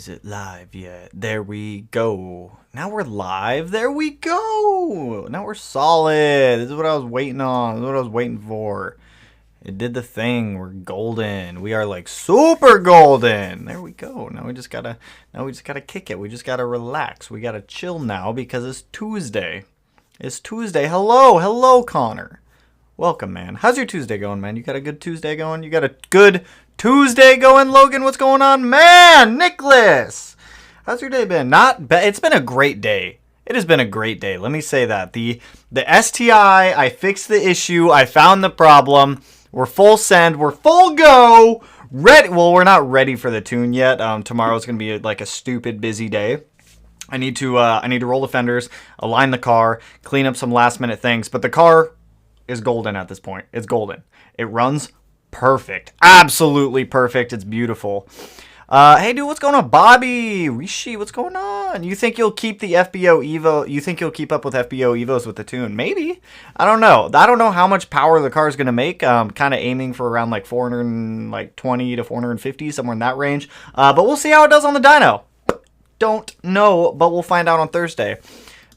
Is it live yet? There we go. Now we're live. There we go. Now we're solid. This is what I was waiting on. This is what I was waiting for. It did the thing. We're golden. We are like super golden. There we go. Now we just gotta kick it. We just gotta relax. We gotta chill now because it's Tuesday. It's Tuesday. Hello, Connor. Welcome, man. How's your Tuesday going, man? You got a good Tuesday going? You got a good Tuesday going, Logan? What's going on, man? Nicholas, how's your day been? Not bad. It's been a great day. It has been a great day. Let me say that. The STI, I fixed the issue. I found the problem. We're full send. We're full go. Ready. Well, we're not ready for the tune yet. Tomorrow's going to be like a stupid busy day. I need to roll the fenders, align the car, clean up some last minute things, but the car is golden at this point. It's golden. It runs perfect. Absolutely perfect. It's beautiful. Hey, dude, what's going on? Bobby, Rishi, what's going on? You think you'll keep the FBO Evo? You think you'll keep up with FBO Evos with the tune? Maybe. I don't know. I don't know how much power the car is going to make. Kind of aiming for around like 420 to 450, somewhere in that range. But we'll see how it does on the dyno. Don't know, but we'll find out on Thursday.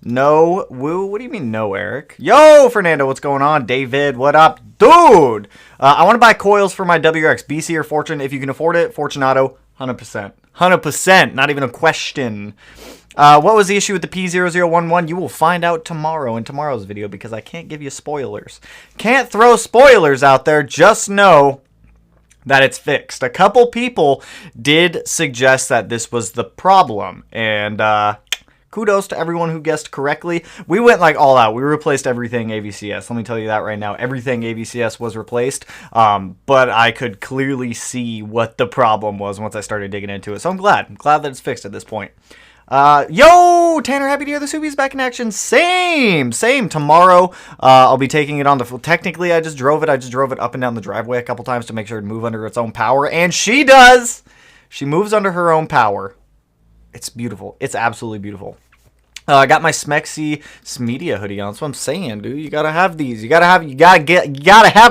No, woo, what do you mean no, Eric? Yo, Fernando, what's going on? David, what up? Dude, I want to buy coils for my WRX, BC or Fortune. If you can afford it, Fortunato, 100%. 100%, not even a question. What was the issue with the P0011? You will find out tomorrow in tomorrow's video because I can't give you spoilers. Can't throw spoilers out there, just know that it's fixed. A couple people did suggest that this was the problem, and kudos to everyone who guessed correctly. We went like all out. We replaced everything AVCS. Let me tell you that right now. Everything AVCS was replaced, but I could clearly see what the problem was once I started digging into it. So I'm glad. I'm glad that it's fixed at this point. Yo, Tanner, happy to hear the Subi's back in action. Same. Tomorrow, I'll be taking it on the... Technically, I just drove it. I just drove it up and down the driveway a couple times to make sure it move under its own power, and she does. She moves under her own power. It's beautiful. It's absolutely beautiful. I got my Smexy Smedia hoodie on. That's what I'm saying, dude. You gotta have these. You gotta have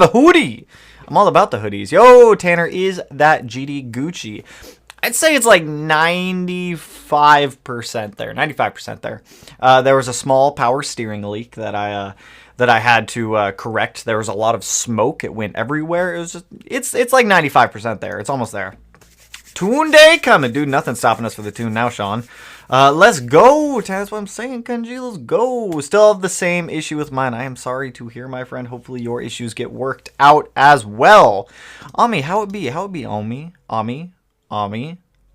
a hoodie. I'm all about the hoodies. Yo, Tanner, is that GD Gucci? I'd say it's like 95% there. 95% there. There was a small power steering leak that I had to correct. There was a lot of smoke. It went everywhere. It was just, it's like 95% there. It's almost there. Tune day coming, dude. Nothing's stopping us for the tune now, Sean. Let's go. That's what I'm saying, Kenji. Let's go. Still have the same issue with mine. I am sorry to hear, my friend. Hopefully your issues get worked out as well. Ami, how it be? Ami?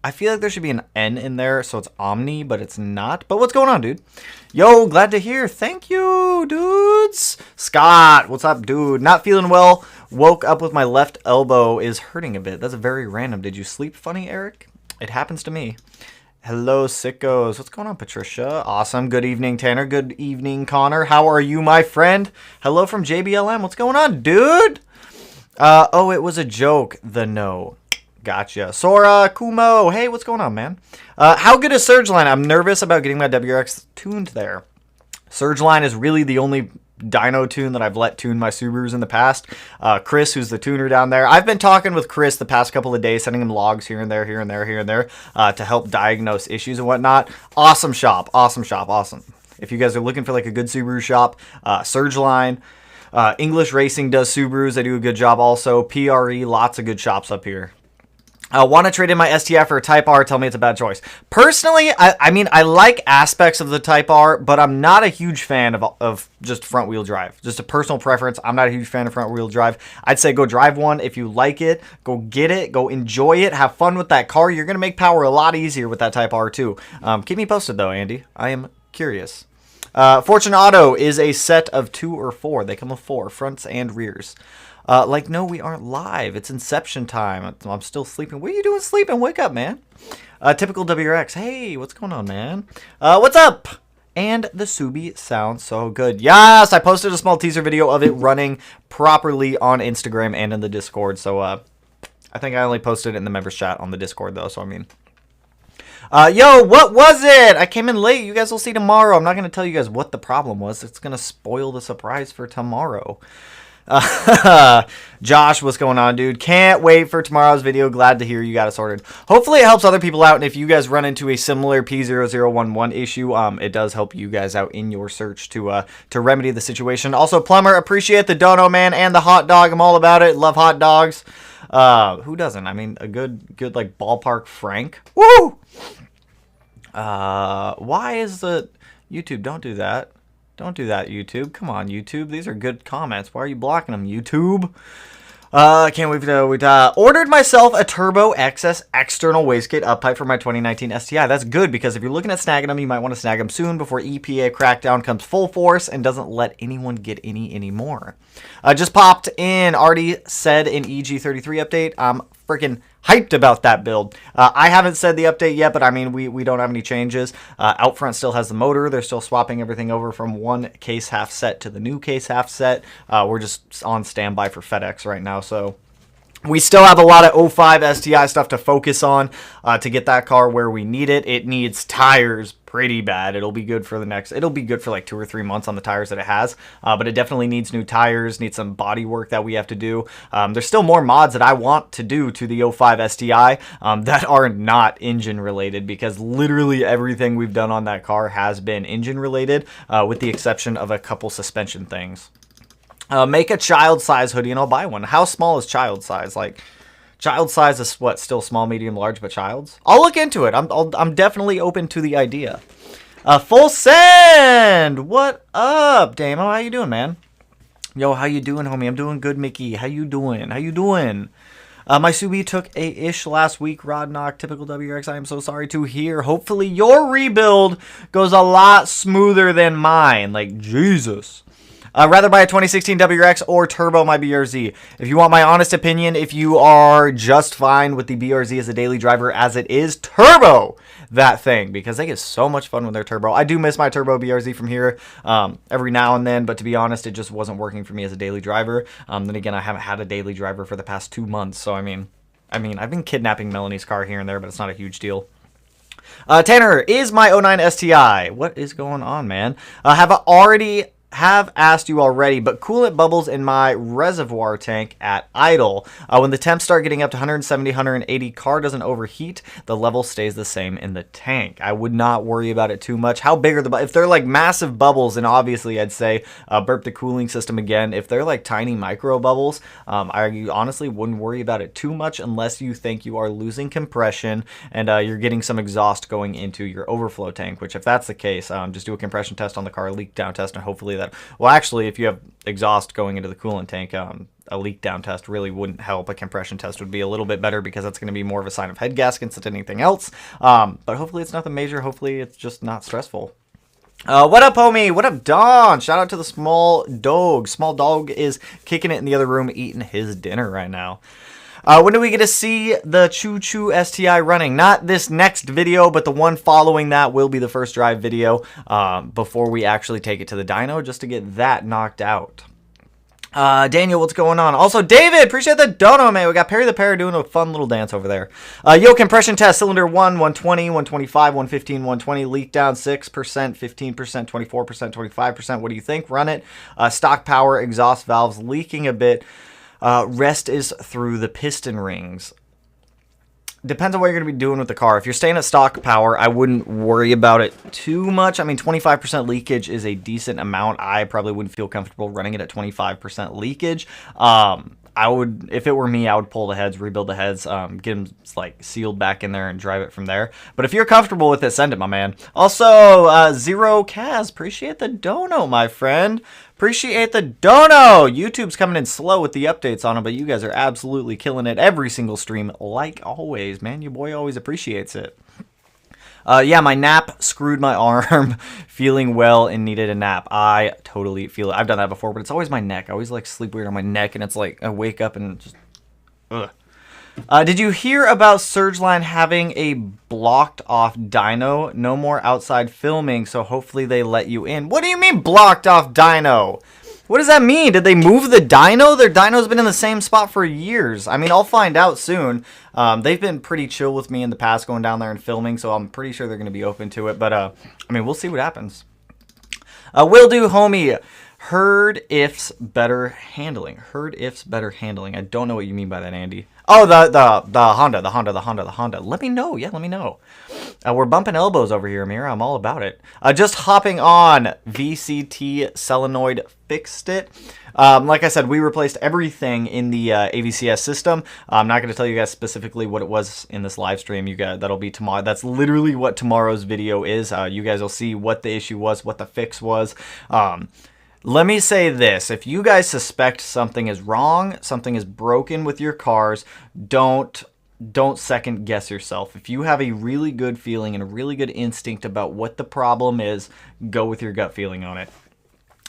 I feel like there should be an N in there, so it's Omni, but it's not. But what's going on, dude? Yo, glad to hear. Thank you, dudes. Scott, what's up, dude? Not feeling well. Woke up with my left elbow is hurting a bit. That's very random. Did you sleep funny, Eric? It happens to me. Hello, sickos. What's going on, Patricia? Awesome. Good evening, Tanner. Good evening, Connor. How are you, my friend? Hello from JBLM. What's going on, dude? Oh, it was a joke. The no. Gotcha. Sora, Kumo. Hey, what's going on, man? How good is Surgeline? I'm nervous about getting my WRX tuned there. Surgeline is really the only dyno tune that I've let tune my Subarus in the past. Chris, who's the tuner down there. I've been talking with Chris the past couple of days, sending him logs here and there, to help diagnose issues and whatnot. Awesome shop. Awesome. If you guys are looking for like a good Subaru shop, Surgeline. English Racing does Subarus. They do a good job also. PRE, lots of good shops up here. I want to trade in my STI for a Type R. Tell me it's a bad choice. Personally, I mean, I like aspects of the Type R, but I'm not a huge fan of just front-wheel drive. Just a personal preference. I'm not a huge fan of front-wheel drive. I'd say go drive one. If you like it, go get it. Go enjoy it. Have fun with that car. You're going to make power a lot easier with that Type R, too. Keep me posted, though, Andy. I am curious. Fortune Auto is a set of 2 or 4. They come with 4, fronts and rears. Like, no, we aren't live. It's inception time. I'm still sleeping. What are you doing sleeping? Wake up, man. Typical WRX. Hey, what's going on, man? What's up? And the Subi sounds so good. Yes, I posted a small teaser video of it running properly on Instagram and in the Discord. So, I think I only posted it in the members chat on the Discord, though. So, I mean... yo, what was it? I came in late. You guys will see tomorrow. I'm not going to tell you guys what the problem was. It's going to spoil the surprise for tomorrow. Josh, what's going on, dude? Can't wait for tomorrow's video. Glad to hear you got it sorted. Hopefully it helps other people out, and if you guys run into a similar P0011 issue, it does help you guys out in your search to remedy the situation. Also, Plumber, appreciate the dono, man, and the hot dog. I'm all about it. Love hot dogs. Who doesn't? I mean, a good like ballpark Frank. Woo! Why is the YouTube? Don't do that. Don't do that, YouTube. Come on, YouTube. These are good comments. Why are you blocking them, YouTube? Can't wait to ordered myself a Turbo XS external wastegate pipe for my 2019 STI. That's good, because if you're looking at snagging them, you might want to snag them soon before EPA crackdown comes full force and doesn't let anyone get any anymore. Just popped in. Already said in EG33 update. I'm freaking hyped about that build. I haven't said the update yet, but I mean, we don't have any changes. Out front still has the motor. They're still swapping everything over from one case half set to the new case half set. We're just on standby for FedEx right now, so we still have a lot of 05 STI stuff to focus on to get that car where we need it. It needs tires pretty bad. It'll be good for like 2 or 3 months on the tires that it has, but it definitely needs new tires, needs some body work that we have to do. There's still more mods that I want to do to the 05 STI that are not engine related, because literally everything we've done on that car has been engine related, with the exception of a couple suspension things. Make a child size hoodie and I'll buy one. How small is child size? Like, child size is what? Still small, medium, large, but child's? I'll look into it. I'm definitely open to the idea. Full send! What up, Damo? How you doing, man? Yo, how you doing, homie? I'm doing good, Mickey. How you doing? How you doing? My Subi took a ish last week. Rod knock, typical WRX. I am so sorry to hear. Hopefully your rebuild goes a lot smoother than mine. Like, Jesus. Rather buy a 2016 WRX or Turbo my BRZ. If you want my honest opinion, if you are just fine with the BRZ as a daily driver as it is, Turbo that thing, because they get so much fun with their Turbo. I do miss my Turbo BRZ from here every now and then, but to be honest, it just wasn't working for me as a daily driver. Then again, I haven't had a daily driver for the past 2 months, so I mean, I've been kidnapping Melanie's car here and there, but it's not a huge deal. Tanner, is my 09 STI? What is going on, man? Have asked you already, but coolant bubbles in my reservoir tank at idle. When the temps start getting up to 170, 180, car doesn't overheat, the level stays the same in the tank. I would not worry about it too much. How big are the bubbles? If they're like massive bubbles, then obviously I'd say burp the cooling system again. If they're like tiny micro bubbles, I honestly wouldn't worry about it too much unless you think you are losing compression and you're getting some exhaust going into your overflow tank, which if that's the case, just do a compression test on the car, leak down test, and hopefully that, well, actually, if you have exhaust going into the coolant tank, a leak down test really wouldn't help. A compression test would be a little bit better, because that's going to be more of a sign of head gaskets than anything else. But hopefully it's nothing major. Hopefully it's just not stressful. What up, homie? What up, Don? Shout out to the small dog. Small dog is kicking it in the other room, eating his dinner right now. When do we get to see the Choo Choo STI running? Not this next video, but the one following that will be the first drive video before we actually take it to the dyno, just to get that knocked out. Daniel, what's going on? Also, David, appreciate the dono, man. We got Perry the Parrot doing a fun little dance over there. Yo, compression test, cylinder 1, 120, 125, 115, 120, leak down 6%, 15%, 24%, 25%. What do you think? Run it. Stock power, exhaust valves leaking a bit. Rest is through the piston rings. Depends on what you're going to be doing with the car. If you're staying at stock power, I wouldn't worry about it too much. I mean, 25% leakage is a decent amount. I probably wouldn't feel comfortable running it at 25% leakage. I would, if it were me, I would pull the heads, rebuild the heads, get them like sealed back in there and drive it from there. But if you're comfortable with it, send it, my man. Also, Zero Kaz, appreciate the dono, my friend. Appreciate the dono. YouTube's coming in slow with the updates on it, but you guys are absolutely killing it every single stream, like always, man. Your boy always appreciates it. Yeah, my nap screwed my arm. Feeling well and needed a nap. I totally feel it. I've done that before, but it's always my neck. I always like sleep weird on my neck, and it's like I wake up and just ugh. Did you hear about Surgeline having a blocked off dyno? No more outside filming, so hopefully they let you in. What do you mean blocked off dyno? What does that mean? Did they move the dyno? Their dyno's been in the same spot for years. I mean, I'll find out soon. They've been pretty chill with me in the past going down there and filming, so I'm pretty sure they're going to be open to it. But, I mean, we'll see what happens. Will do, homie. Heard ifs better handling. Heard ifs better handling. I don't know what you mean by that, Andy. Oh, the Honda. Let me know. Yeah, let me know. We're bumping elbows over here, Amira. I'm all about it. Just hopping on. VCT solenoid fixed it. Like I said, we replaced everything in the AVCS system. I'm not going to tell you guys specifically what it was in this live stream. You guys, that'll be tomorrow. That's literally what tomorrow's video is. You guys will see what the issue was, what the fix was. Let me say this. If you guys suspect something is wrong, something is broken with your cars, don't second guess yourself. If you have a really good feeling and a really good instinct about what the problem is, go with your gut feeling on it.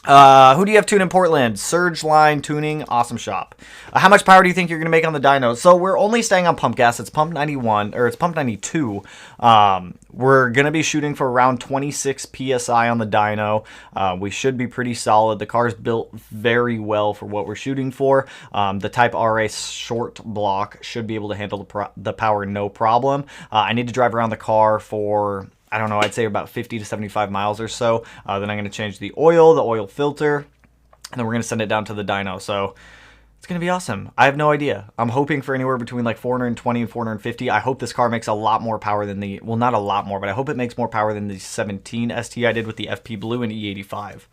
Who do you have tuned in Portland? Surge Line Tuning, awesome shop. How much power do you think you're going to make on the dyno? So we're only staying on pump gas. It's pump 91, or it's pump 92. We're going to be shooting for around 26 PSI on the dyno. We should be pretty solid. The car's built very well for what we're shooting for. The Type RA short block should be able to handle the power no problem. I need to drive around the car for, I don't know, I'd say about 50 to 75 miles or so. Then I'm going to change the oil filter, and then we're going to send it down to the dyno. So it's going to be awesome. I have no idea. I'm hoping for anywhere between like 420 and 450. I hope this car makes a lot more power than the, well, not a lot more, but I hope it makes more power than the 17 ST I did with the FP Blue and E85.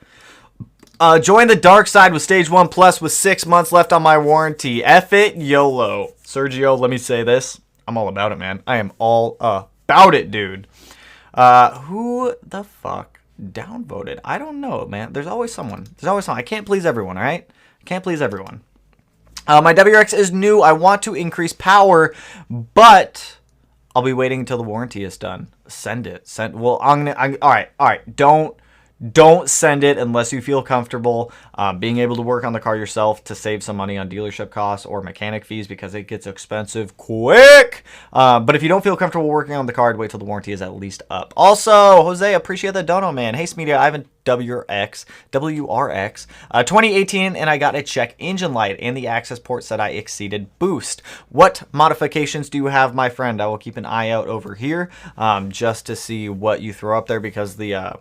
Join the dark side with Stage 1 Plus with 6 months left on my warranty. F it, YOLO. Sergio, let me say this. I'm all about it, man. I am all about it, dude. Who the fuck downvoted? I don't know, man. There's always someone. I can't please everyone, all right? I can't please everyone. My WRX is new. I want to increase power, but I'll be waiting until the warranty is done. Send it. Well, all right. Don't send it unless you feel comfortable being able to work on the car yourself to save some money on dealership costs or mechanic fees, because it gets expensive quick. But if you don't feel comfortable working on the car, I'd wait till the warranty is at least up. Also, Jose, appreciate the dono, man. Hey, Smedia, I have a WRX 2018, and I got a check engine light, and the access port said I exceeded boost. What modifications do you have, my friend? I will keep an eye out over here just to see what you throw up there, because the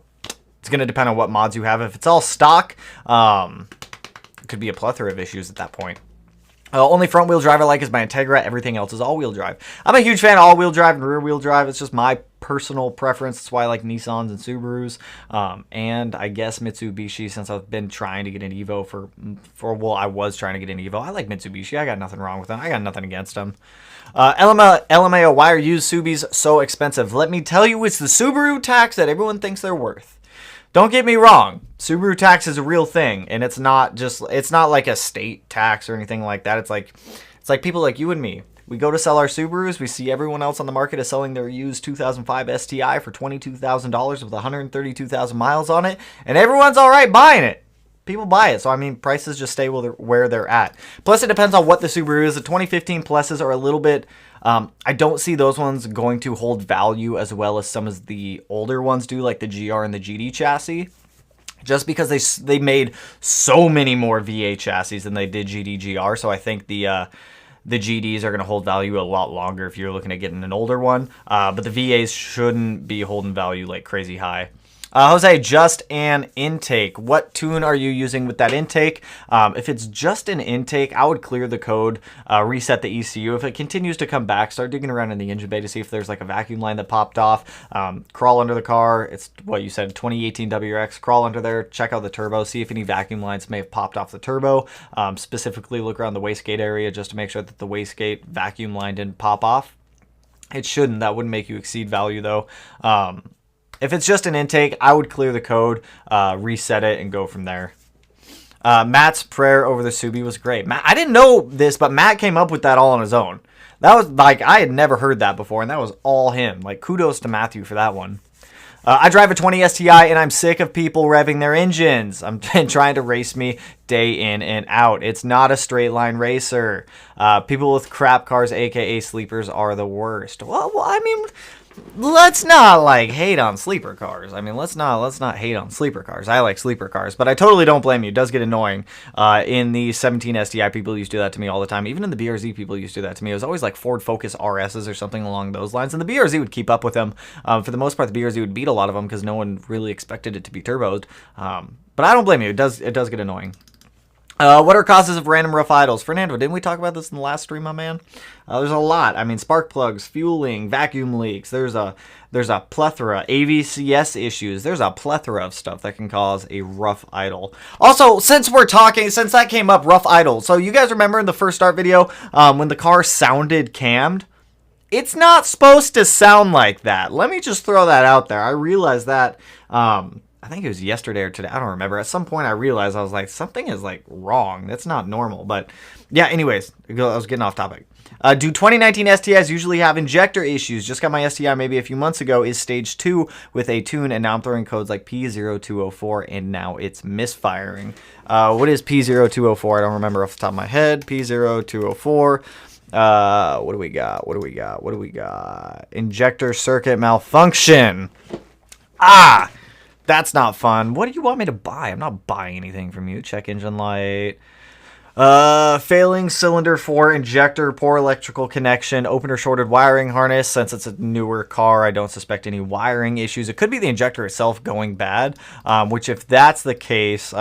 it's going to depend on what mods you have. If it's all stock, it could be a plethora of issues at that point. Only front-wheel drive I like is my Integra. Everything else is all-wheel drive. I'm a huge fan of all-wheel drive and rear-wheel drive. It's just my personal preference. That's why I like Nissans and Subarus. And I guess Mitsubishi, since I've been trying to get an Evo well, I was trying to get an Evo. I like Mitsubishi. I got nothing wrong with them. I got nothing against them. LMAO, why are used Subis so expensive? Let me tell you, it's the Subaru tax that everyone thinks they're worth. Don't get me wrong, Subaru tax is a real thing, and it's not like a state tax or anything like that. It's like people like you and me. We go to sell our Subarus, we see everyone else on the market is selling their used 2005 STI for $22,000 with 132,000 miles on it, and everyone's all right buying it. People buy it, so I mean, prices just stay where they're at. Plus, it depends on what the Subaru is. The 2015 Pluses are a little bit, I don't see those ones going to hold value as well as some of the older ones do, like the GR and the GD chassis. Just because they made so many more VA chassis than they did GD GR, so I think the GDs are going to hold value a lot longer if you're looking at getting an older one. But the VAs shouldn't be holding value like crazy high. Jose, just an intake. What tune are you using with that intake? If it's just an intake, I would clear the code, reset the ECU. If it continues to come back, start digging around in the engine bay to see if there's like a vacuum line that popped off. Crawl under the car. It's what you said, 2018 WRX. Crawl under there, check out the turbo, see if any vacuum lines may have popped off the turbo. Specifically, look around the wastegate area just to make sure that the wastegate vacuum line didn't pop off. It shouldn't. That wouldn't make you exceed value though. If it's just an intake, I would clear the code, reset it, and go from there. Matt's prayer over the Subi was great. Matt, I didn't know this, but Matt came up with that all on his own. That was like, I had never heard that before, and that was all him. Like, kudos to Matthew for that one. I drive a 20 STI, and I'm sick of people revving their engines. I'm trying to race me day in and out. It's not a straight line racer. People with crap cars, aka sleepers, are the worst. Well, I mean, let's not like hate on sleeper cars. I mean, let's not hate on sleeper cars. I like sleeper cars, but I totally don't blame you. It does get annoying. In the 17 STI, people used to do that to me all the time. Even in the BRZ, people used to do that to me. It was always like Ford Focus RSs or something along those lines, and the BRZ would keep up with them. For the most part, the BRZ would beat a lot of them because no one really expected it to be turboed. But I don't blame you. It does get annoying. What are causes of random rough idles? Fernando, didn't we talk about this in the last stream, my man? There's a lot. I mean, spark plugs, fueling, vacuum leaks. There's a plethora. AVCS issues. There's a plethora of stuff that can cause a rough idle. Also, since that came up, rough idle. So you guys remember in the first start video when the car sounded cammed? It's not supposed to sound like that. Let me just throw that out there. I realized that... I think it was yesterday or today. I don't remember. At some point, I realized I was like, something is like wrong. That's not normal. But yeah, anyways, I was getting off topic. Do 2019 STIs usually have injector issues? Just got my STI maybe a few months ago. Is stage 2 with a tune, and now I'm throwing codes like P0204, and now it's misfiring. What is P0204? I don't remember off the top of my head. P0204. What do we got? Injector circuit malfunction. That's not fun. What do you want me to buy? I'm not buying anything from you. Check engine light. Failing cylinder 4 injector, poor electrical connection, open or shorted wiring harness. Since it's a newer car, I don't suspect any wiring issues. It could be the injector itself going bad, which if that's the case,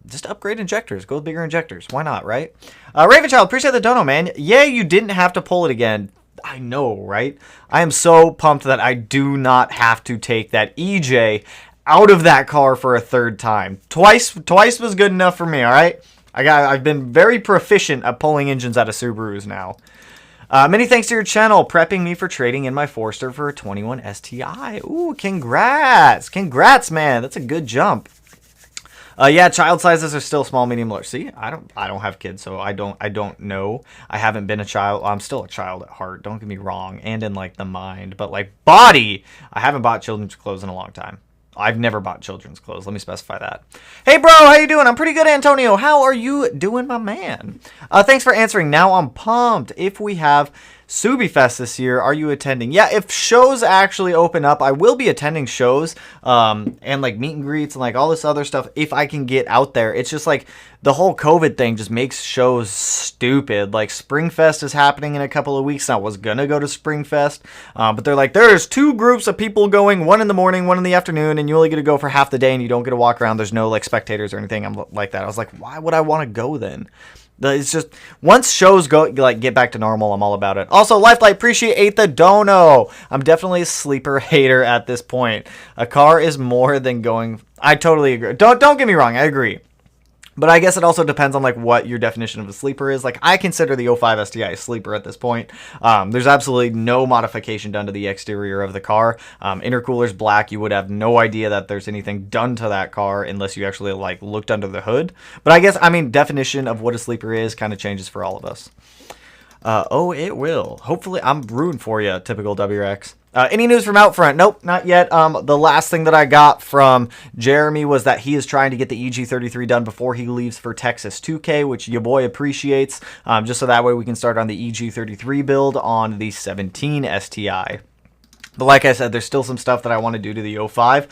just upgrade injectors. Go with bigger injectors. Why not, right? Ravenchild, appreciate the dono, man. Yay, you didn't have to pull it again. I know, right? I am so pumped that I do not have to take that EJ out of that car for a third time. Twice was good enough for me, all right? I've been very proficient at pulling engines out of Subarus now. Many thanks to your channel, prepping me for trading in my Forester for a 21 STI. Ooh, congrats. Congrats, man. That's a good jump. Yeah, child sizes are still small, medium, large. See, I don't have kids, so I don't know. I haven't been a child. I'm still a child at heart. Don't get me wrong, and in like the mind, but like body, I haven't bought children's clothes in a long time. I've never bought children's clothes. Let me specify that. Hey, bro, how you doing? I'm pretty good, Antonio. How are you doing, my man? Thanks for answering. Now I'm pumped. If we have SubiFest this year, are you attending? Yeah, if shows actually open up, I will be attending shows and like meet and greets and like all this other stuff if I can get out there. It's just like the whole COVID thing just makes shows stupid. Like Springfest is happening in a couple of weeks. I was gonna go to Springfest, but they're like, there's 2 groups of people going, one in the morning, one in the afternoon, and you only get to go for half the day and you don't get to walk around. There's no like spectators or anything. I'm like that. I was like, why would I want to go then? It's just, once shows go like get back to normal, I'm all about it. Also, Lifelight, appreciate the dono. I'm definitely a sleeper hater at this point. A car is more than going... I totally agree. Don't get me wrong, I agree. But I guess it also depends on like what your definition of a sleeper is. Like I consider the 05 STI a sleeper at this point. There's absolutely no modification done to the exterior of the car. Intercooler's black. You would have no idea that there's anything done to that car unless you actually like looked under the hood. But I guess, I mean, definition of what a sleeper is kind of changes for all of us. Oh, it will. Hopefully, I'm rooting for you, typical WRX. Any news from Outfront? Nope, not yet. The last thing that I got from Jeremy was that he is trying to get the EG33 done before he leaves for Texas 2K, which your boy appreciates, just so that way we can start on the EG33 build on the 17 STI. But like I said, there's still some stuff that I want to do to the 05.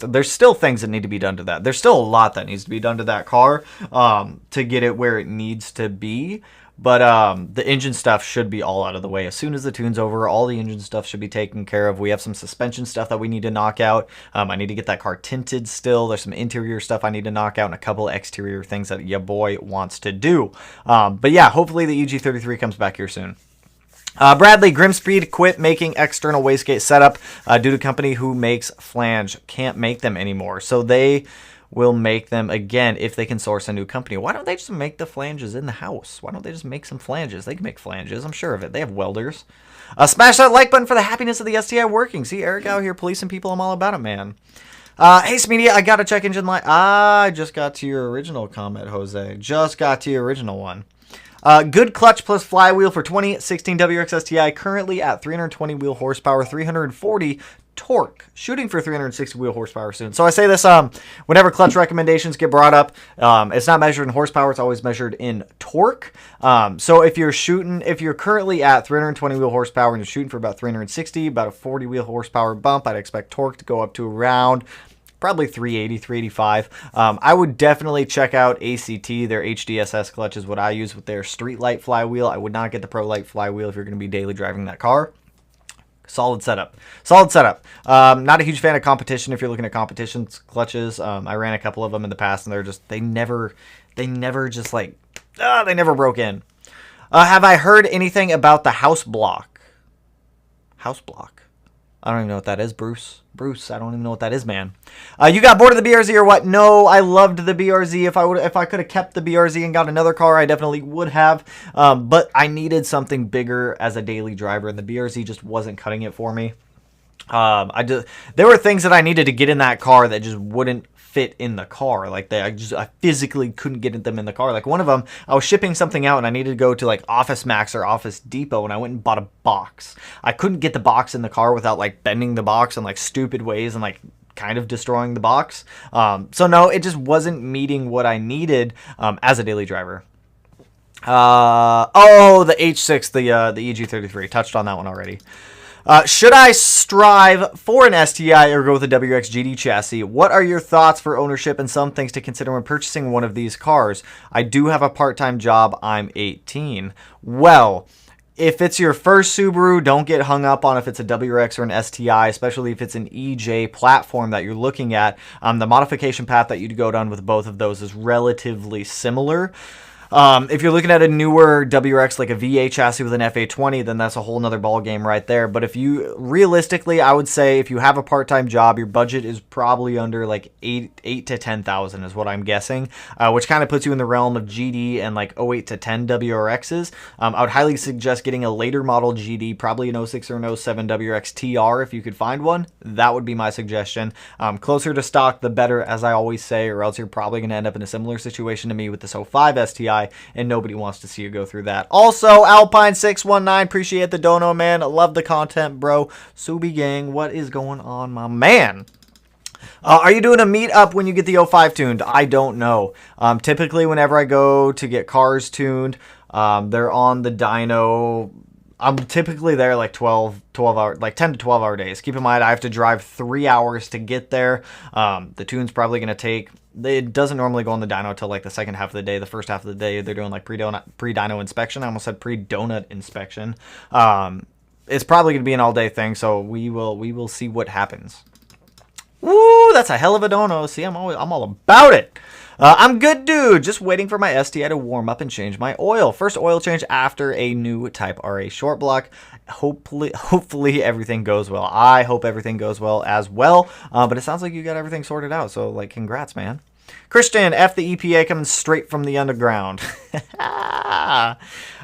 There's still things that need to be done to that. There's still a lot that needs to be done to that car to get it where it needs to be. But the engine stuff should be all out of the way. As soon as the tune's over, all the engine stuff should be taken care of. We have some suspension stuff that we need to knock out. I need to get that car tinted still. There's some interior stuff I need to knock out and a couple exterior things that your boy wants to do. But yeah, hopefully the EG33 comes back here soon. Bradley, Grimspeed quit making external wastegate setup due to company who makes flange. Can't make them anymore. So they will make them again if they can source a new company. Why don't they just make the flanges in the house? Why don't they just make some flanges? They can make flanges. I'm sure of it. They have welders. Smash that like button for the happiness of the STI working. See, Eric out here policing people. I'm all about it, man. Ace Media, I got to check engine light. I just got to your original comment, Jose. Just got to your original one. Good clutch plus flywheel for 2016 WRX STI, currently at 320 wheel horsepower, 340 torque, shooting for 360 wheel horsepower soon. So I say this whenever clutch recommendations get brought up, it's not measured in horsepower, it's always measured in torque. So if you're currently at 320 wheel horsepower and you're shooting for about 360, about a 40 wheel horsepower bump, I'd expect torque to go up to around probably 380, 385. I would definitely check out ACT. Their HDSS clutch is what I use with their Street Light flywheel. I would not get the Pro Light flywheel if you're going to be daily driving that car. Solid setup. Solid setup. Not a huge fan of competition if you're looking at competition clutches. I ran a couple of them in the past, and they never broke in. Have I heard anything about the house block? House block. I don't even know what that is, Bruce. Bruce, I don't even know what that is, man. You got bored of the BRZ or what? No, I loved the BRZ. If I could have kept the BRZ and got another car, I definitely would have. But I needed something bigger as a daily driver, and the BRZ just wasn't cutting it for me. There were things that I needed to get in that car that just wouldn't fit in the car. Like I physically couldn't get them in the car. Like one of them, I was shipping something out and I needed to go to like Office Max or Office Depot, and I went and bought a box. I couldn't get the box in the car without like bending the box in like stupid ways and like kind of destroying the box. So no, it just wasn't meeting what I needed as a daily driver. The H6, the EG33, touched on that one already. Should I strive for an STI or go with a WRX GD chassis? What are your thoughts for ownership and some things to consider when purchasing one of these cars? I do have a part-time job. I'm 18. Well, if it's your first Subaru, don't get hung up on if it's a WRX or an STI, especially if it's an EJ platform that you're looking at. The modification path that you'd go down with both of those is relatively similar. If you're looking at a newer WRX like a VA chassis with an FA20, then that's a whole nother ball game right there. But if you realistically, I would say if you have a part-time job, your budget is probably under like eight to 10,000 is what I'm guessing, which kind of puts you in the realm of GD and like 08 to 10 WRXs. I would highly suggest getting a later model GD, probably an 06 or an 07 WRX TR if you could find one. That would be my suggestion. Closer to stock, the better, as I always say, or else you're probably going to end up in a similar situation to me with this 05 STI. And nobody wants to see you go through that. Also, Alpine619, appreciate the dono, man. Love the content, bro. Subi gang, what is going on, my man? Are you doing a meetup when you get the 05 tuned? I don't know. Typically, whenever I go to get cars tuned, they're on the dyno. I'm typically there like 12 hour, like 10 to 12 hour days. Keep in mind, I have to drive 3 hours to get there. The tune's probably going to take... It doesn't normally go on the dyno till like the second half of the day. The first half of the day, they're doing like pre-dyno inspection. I almost said pre-donut inspection. It's probably going to be an all-day thing, so we will see what happens. Woo, that's a hell of a dono. See, I'm all about it. I'm good, dude. Just waiting for my STI to warm up and change my oil. First oil change after a new Type RA short block. Hopefully everything goes well. I hope everything goes well as well. But it sounds like you got everything sorted out. So, like, congrats, man. Christian, F the EPA coming straight from the underground.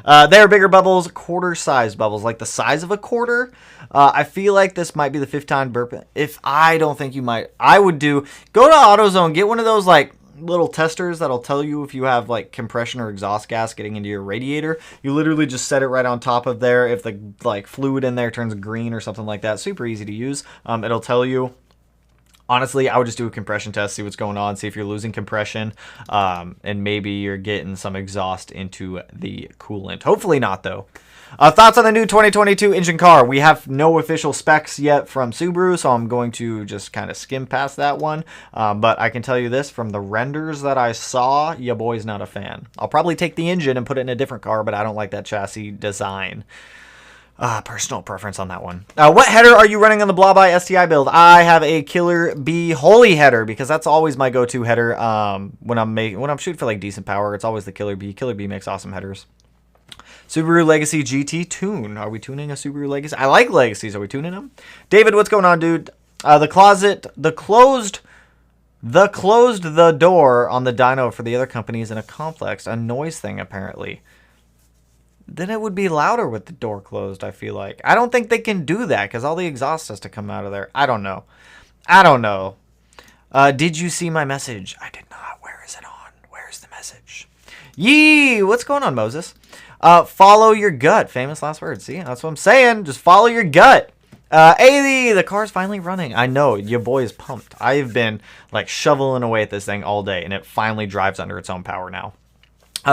They're bigger bubbles, quarter-sized bubbles, like the size of a quarter. I feel like this might be the fifth time burp. If I don't think you might, I would go to AutoZone, get one of those, like, little testers that'll tell you if you have like compression or exhaust gas getting into your radiator. You literally just set it right on top of there. If the like fluid in there turns green or something like that, super easy to use. It'll tell you. Honestly, I would just do a compression test, see what's going on, see if you're losing compression, and maybe you're getting some exhaust into the coolant. Hopefully not, though. Thoughts on the new 2022 engine car? We have no official specs yet from Subaru, so I'm going to just kind of skim past that one. But I can tell you this, from the renders that I saw, your boy's not a fan. I'll probably take the engine and put it in a different car, but I don't like that chassis design. Personal preference on that one. What header are you running on the Blobeye STI build? I have a Killer B Holy header because that's always my go-to header. When I'm shooting for like decent power, it's always the Killer B. Killer B makes awesome headers. Subaru Legacy GT tune. Are we tuning a Subaru Legacy? I like Legacies. Are we tuning them? David, what's going on, dude? The closed the door on the dyno for the other companies in a complex. A noise thing, apparently. Then it would be louder with the door closed, I feel like. I don't think they can do that because all the exhaust has to come out of there. I don't know. Did you see my message? I did not. Where is it on? Where's the message? Yee! What's going on, Moses? Follow your gut. Famous last words. See, that's what I'm saying. Just follow your gut. Ailey, the car's finally running. I know, your boy is pumped. I've been like shoveling away at this thing all day, and it finally drives under its own power now.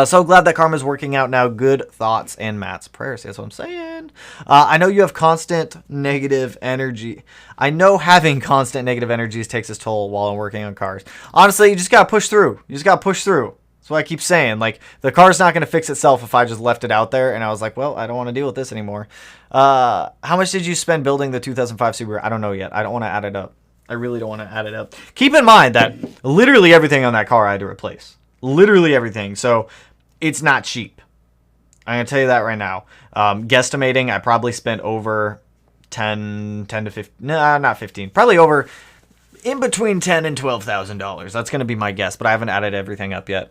So glad that karma's working out now. Good thoughts and Matt's prayers. That's what I'm saying. I know you have constant negative energy. I know having constant negative energies takes its toll while I'm working on cars. Honestly, you just got to push through. You just got to push through. That's what I keep saying. Like, the car's not going to fix itself if I just left it out there. And I was like, well, I don't want to deal with this anymore. How much did you spend building the 2005 Subaru? I don't know yet. I don't want to add it up. I really don't want to add it up. Keep in mind that literally everything on that car I had to replace. Literally everything. So it's not cheap. I'm going to tell you that right now. Guesstimating, I probably spent over 10 to 15. Nah, not 15. Probably over in between $10,000 and $12,000. That's going to be my guess, but I haven't added everything up yet.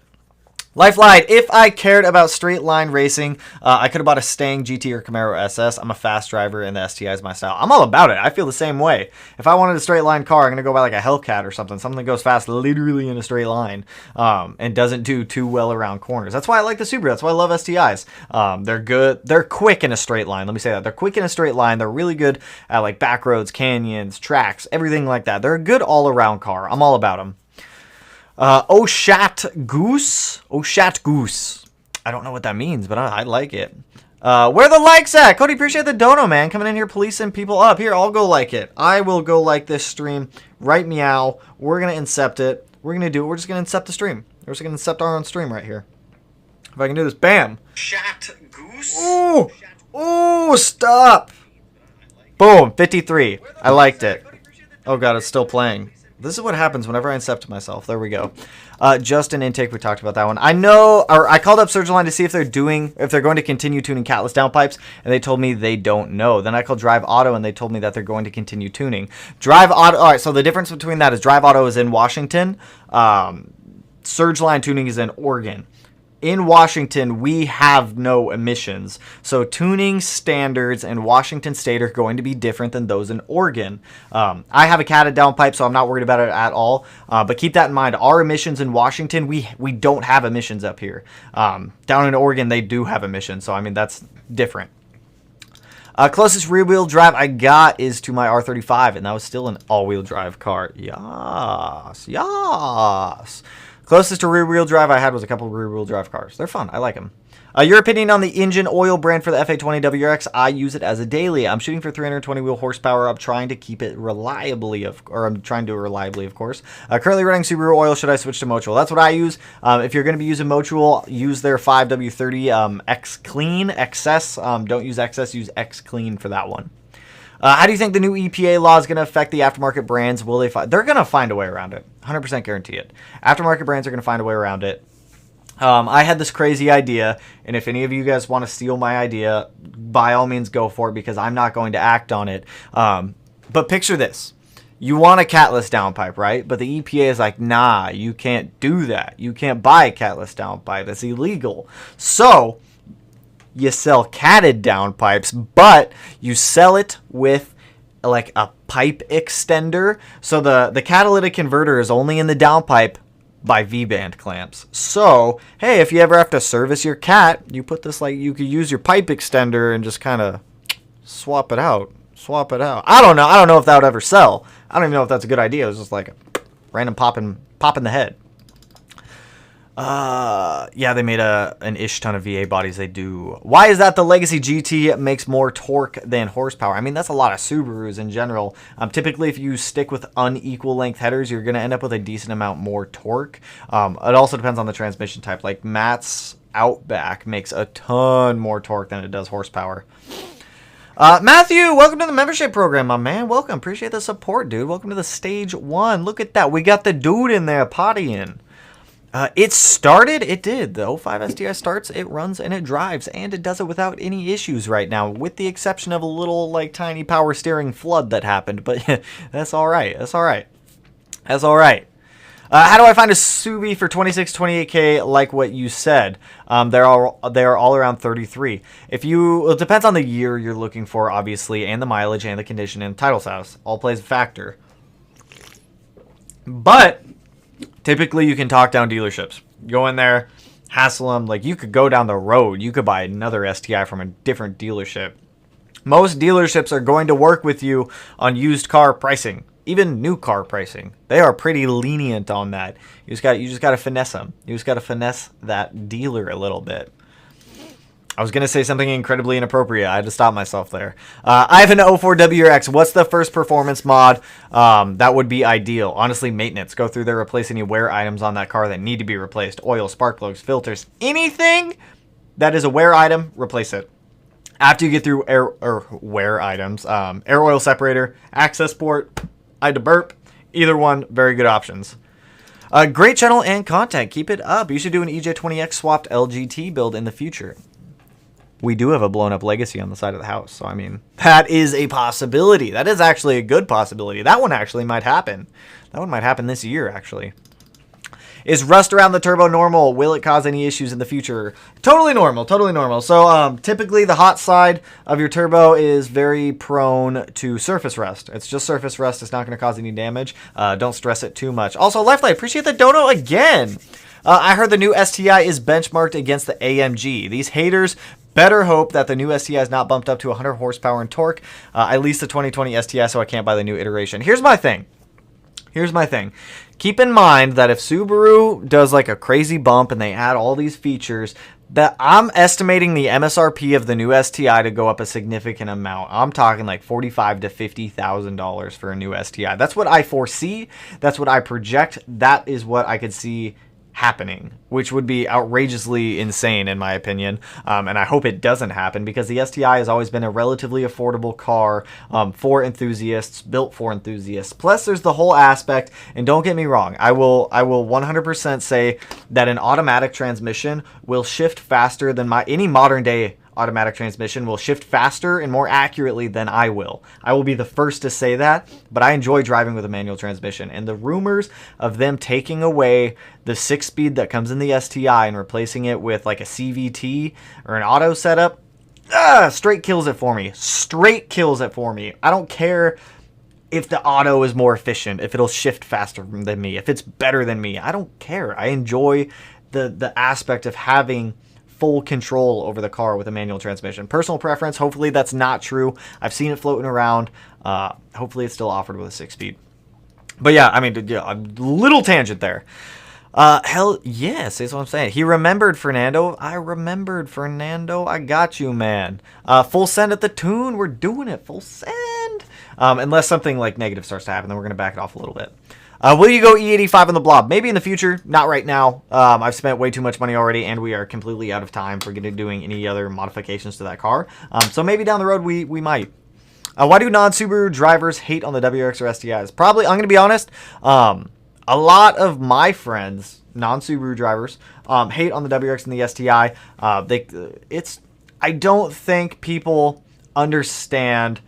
Lifeline, if I cared about straight line racing, I could have bought a Stang GT or Camaro SS. I'm a fast driver and the STI is my style. I'm all about it. I feel the same way. If I wanted a straight line car, I'm going to go buy like a Hellcat or something. Something that goes fast literally in a straight line and doesn't do too well around corners. That's why I like the Subaru. That's why I love STIs. They're good. They're quick in a straight line. Let me say that. They're quick in a straight line. They're really good at like back roads, canyons, tracks, everything like that. They're a good all-around car. I'm all about them. Oshat Goose. I don't know what that means, but I like it. Where the likes at? Cody, appreciate the dono, man. Coming in here, policing people up. Here, I'll go like it. I will go like this stream. Right meow. We're going to incept it. We're going to do it. We're just going to incept the stream. We're just going to incept our own stream right here. If I can do this. Bam. Shat Goose. Ooh. Ooh, stop. Boom. 53. I liked it. Oh, God, it's still playing. This is what happens whenever I incept myself. There we go. Just an intake. We talked about that one. I know, or I called up Surgeline to see if they're going to continue tuning catless downpipes, and they told me they don't know. Then I called Drive Auto, and they told me that they're going to continue tuning. Drive Auto. All right. So the difference between that is Drive Auto is in Washington. Surgeline tuning is in Oregon. In Washington, we have no emissions. So tuning standards in Washington State are going to be different than those in Oregon. I have a catted downpipe, so I'm not worried about it at all. But keep that in mind. Our emissions in Washington, we don't have emissions up here. Down in Oregon, they do have emissions. So, I mean, that's different. Closest rear-wheel drive I got is to my R35, and that was still an all-wheel drive car. Yes, yes. Closest to rear-wheel drive I had was a couple of rear-wheel drive cars. They're fun. I like them. Your opinion on the engine oil brand for the FA20 WRX? I use it as a daily. I'm shooting for 320 wheel horsepower. I'm trying to keep it reliably, of course. Currently running Subaru oil. Should I switch to Motul? That's what I use. If you're going to be using Motul, use their 5W30 X Clean XS. Don't use XS. Use X Clean for that one. How do you think the new EPA law is going to affect the aftermarket brands? Will they? They're going to find a way around it. 100% guarantee it. Aftermarket brands are going to find a way around it. I had this crazy idea, and if any of you guys want to steal my idea, by all means go for it, because I'm not going to act on it. But picture this. You want a catless downpipe, right? But the EPA is like, nah, you can't do that. You can't buy a catless downpipe. That's illegal. So you sell catted downpipes, but you sell it with like a pipe extender. So the catalytic converter is only in the downpipe by V-band clamps. So, hey, if you ever have to service your cat, you put this, like, you could use your pipe extender and just kind of swap it out. I don't know if that would ever sell. I don't even know if that's a good idea. It was just like a random pop in the head. Yeah, they made an ish ton of VA bodies. They do. Why is that the Legacy GT makes more torque than horsepower? I mean, that's a lot of Subarus in general. Typically, if you stick with unequal length headers, you're going to end up with a decent amount more torque. It also depends on the transmission type. Like Matt's Outback makes a ton more torque than it does horsepower. Matthew, welcome to the membership program, my man. Welcome. Appreciate the support, dude. Welcome to the stage 1. Look at that. We got the dude in there pottying. It started, it did. The 05 STI starts, it runs, and it drives, and it does it without any issues right now, with the exception of a little, like, tiny power steering flood that happened, but that's all right. That's all right. That's all right. How do I find a Subi for 26, 28K like what you said? They are all around 33. Well, it depends on the year you're looking for, obviously, and the mileage, and the condition, and title status. All plays a factor. But typically, you can talk down dealerships. Go in there, hassle them. Like, you could go down the road. You could buy another STI from a different dealership. Most dealerships are going to work with you on used car pricing, even new car pricing. They are pretty lenient on that. You just got to finesse them. You just got to finesse that dealer a little bit. I was going to say something incredibly inappropriate. I had to stop myself there. I have an 04 WRX. What's the first performance mod that would be ideal? Honestly, maintenance. Go through there, replace any wear items on that car that need to be replaced. Oil, spark plugs, filters, anything that is a wear item, replace it. After you get through wear items, air oil separator, access port, I had to burp. Either one, very good options. Great channel and content. Keep it up. You should do an EJ20X swapped LGT build in the future. We do have a blown up Legacy on the side of the house. So, I mean, that is a possibility. That is actually a good possibility. That one actually might happen. That one might happen this year, actually. Is rust around the turbo normal? Will it cause any issues in the future? Totally normal, totally normal. So typically the hot side of your turbo is very prone to surface rust. It's just surface rust. It's not going to cause any damage. Don't stress it too much. Also, Lifeline, appreciate the dono again. I heard the new STI is benchmarked against the AMG. These haters better hope that the new STI is not bumped up to 100 horsepower and torque. At least the 2020 STI, so I can't buy the new iteration. Here's my thing. Keep in mind that if Subaru does like a crazy bump and they add all these features, that I'm estimating the MSRP of the new STI to go up a significant amount. I'm talking like $45,000 to $50,000 for a new STI. That's what I foresee. That's what I project. That is what I could see happening, which would be outrageously insane in my opinion, and I hope it doesn't happen, because the STI has always been a relatively affordable car for enthusiasts, built for enthusiasts. Plus there's the whole aspect, and don't get me wrong, I will 100% say that an automatic transmission will shift faster than any modern day automatic transmission will shift faster and more accurately than I will. I will be the first to say that, but I enjoy driving with a manual transmission. And the rumors of them taking away the 6-speed that comes in the STI and replacing it with like a CVT or an auto setup, straight kills it for me. Straight kills it for me. I don't care if the auto is more efficient, if it'll shift faster than me, if it's better than me. I don't care. I enjoy the aspect of having full control over the car with a manual transmission. Personal preference, hopefully that's not true. I've seen it floating around. Hopefully it's still offered with a 6-speed. But yeah, I mean, yeah, a little tangent there. Hell yes, that's what I'm saying. He remembered Fernando. I remembered Fernando. I got you, man. Full send at the tune. We're doing it. Full send. Unless something like negative starts to happen, then we're going to back it off a little bit. Will you go E85 on the blob? Maybe in the future, not right now. I've spent way too much money already, and we are completely out of time for doing any other modifications to that car. So maybe down the road we might. Why do non-Subaru drivers hate on the WRX or STIs? Probably, I'm going to be honest, a lot of my friends, non-Subaru drivers, hate on the WRX and the STI. I don't think people understand.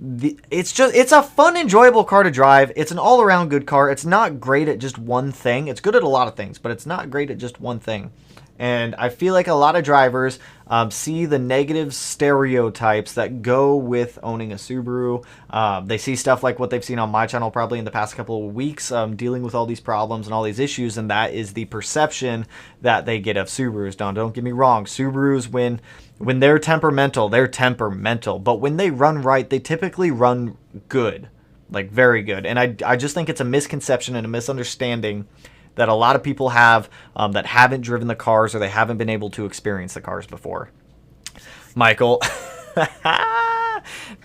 It's a fun, enjoyable car to drive. It's an all-around good car. It's not great at just one thing. It's good at a lot of things, but it's not great at just one thing. And I feel like a lot of drivers see the negative stereotypes that go with owning a Subaru. They see stuff like what they've seen on my channel probably in the past couple of weeks, dealing with all these problems and all these issues, and that is the perception that they get of Subarus. Don't get me wrong. Subarus, when they're temperamental, but when they run right, they typically run good, like very good. And I just think it's a misconception and a misunderstanding that a lot of people have that haven't driven the cars, or they haven't been able to experience the cars before. Michael,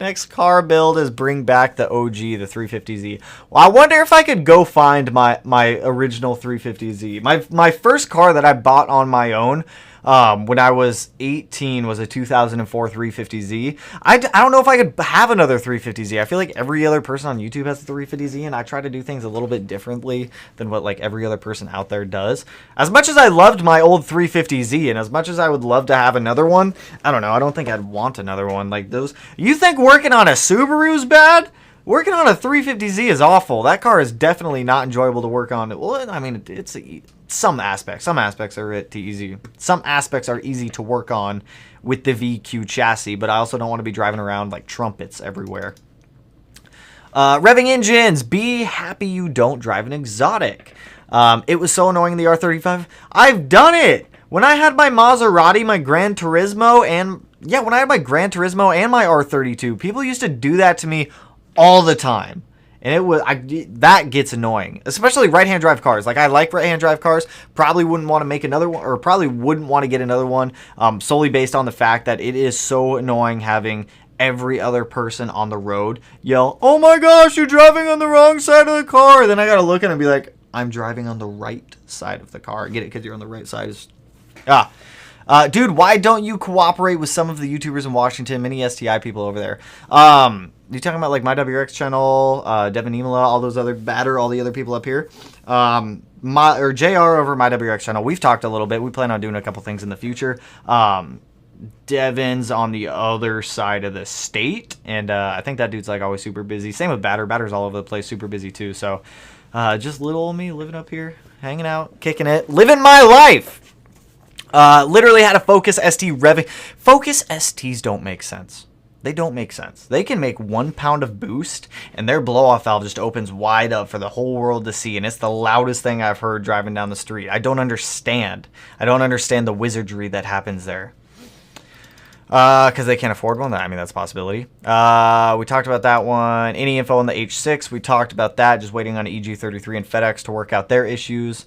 next car build is bring back the OG, the 350Z. Well, I wonder if I could go find my original 350Z. My first car that I bought on my own when I was 18 was a 2004 350Z. I don't know if I could have another 350Z. I feel like every other person on YouTube has a 350Z, and I try to do things a little bit differently than what like every other person out there does. As much as I loved my old 350Z, and as much as I would love to have another one, I don't know. I don't think I'd want another one like those. You think working on a Subaru's bad? Working on a 350Z is awful. That car is definitely not enjoyable to work on. Well, I mean, it's some aspects. Some aspects are easy. Some aspects are easy to work on with the VQ chassis, but I also don't want to be driving around like trumpets everywhere. Revving engines. Be happy you don't drive an exotic. It was so annoying in the R35. I've done it. When I had my Maserati, my Gran Turismo, and Yeah, when I had my Gran Turismo and my R32, people used to do that to me all the time. And that gets annoying, especially right-hand drive cars. Like, I like right-hand drive cars. Probably wouldn't want to make another one, or probably wouldn't want to get another one, solely based on the fact that it is so annoying having every other person on the road yell, "Oh my gosh, you're driving on the wrong side of the car." Then I gotta look at it and be like, I'm driving on the right side of the car. Get it? Because you're on the right side. Dude, why don't you cooperate with some of the YouTubers in Washington, many STI people over there? You talking about like my WRX channel, Devin Imala, all those other all the other people up here? JR over my WRX channel. We've talked a little bit. We plan on doing a couple things in the future. Devin's on the other side of the state, and I think that dude's like always super busy. Same with Batter. Batter's all over the place, super busy too. So just little old me living up here, hanging out, kicking it, living my life. Literally had a Focus ST revving. Focus STs don't make sense. They don't make sense. They can make 1 pound of boost, and their blow-off valve just opens wide up for the whole world to see, and it's the loudest thing I've heard driving down the street. I don't understand. I don't understand the wizardry that happens there. Because they can't afford one. I mean, that's a possibility. We talked about that one. Any info on the H6? We talked about that. Just waiting on EG33 and FedEx to work out their issues.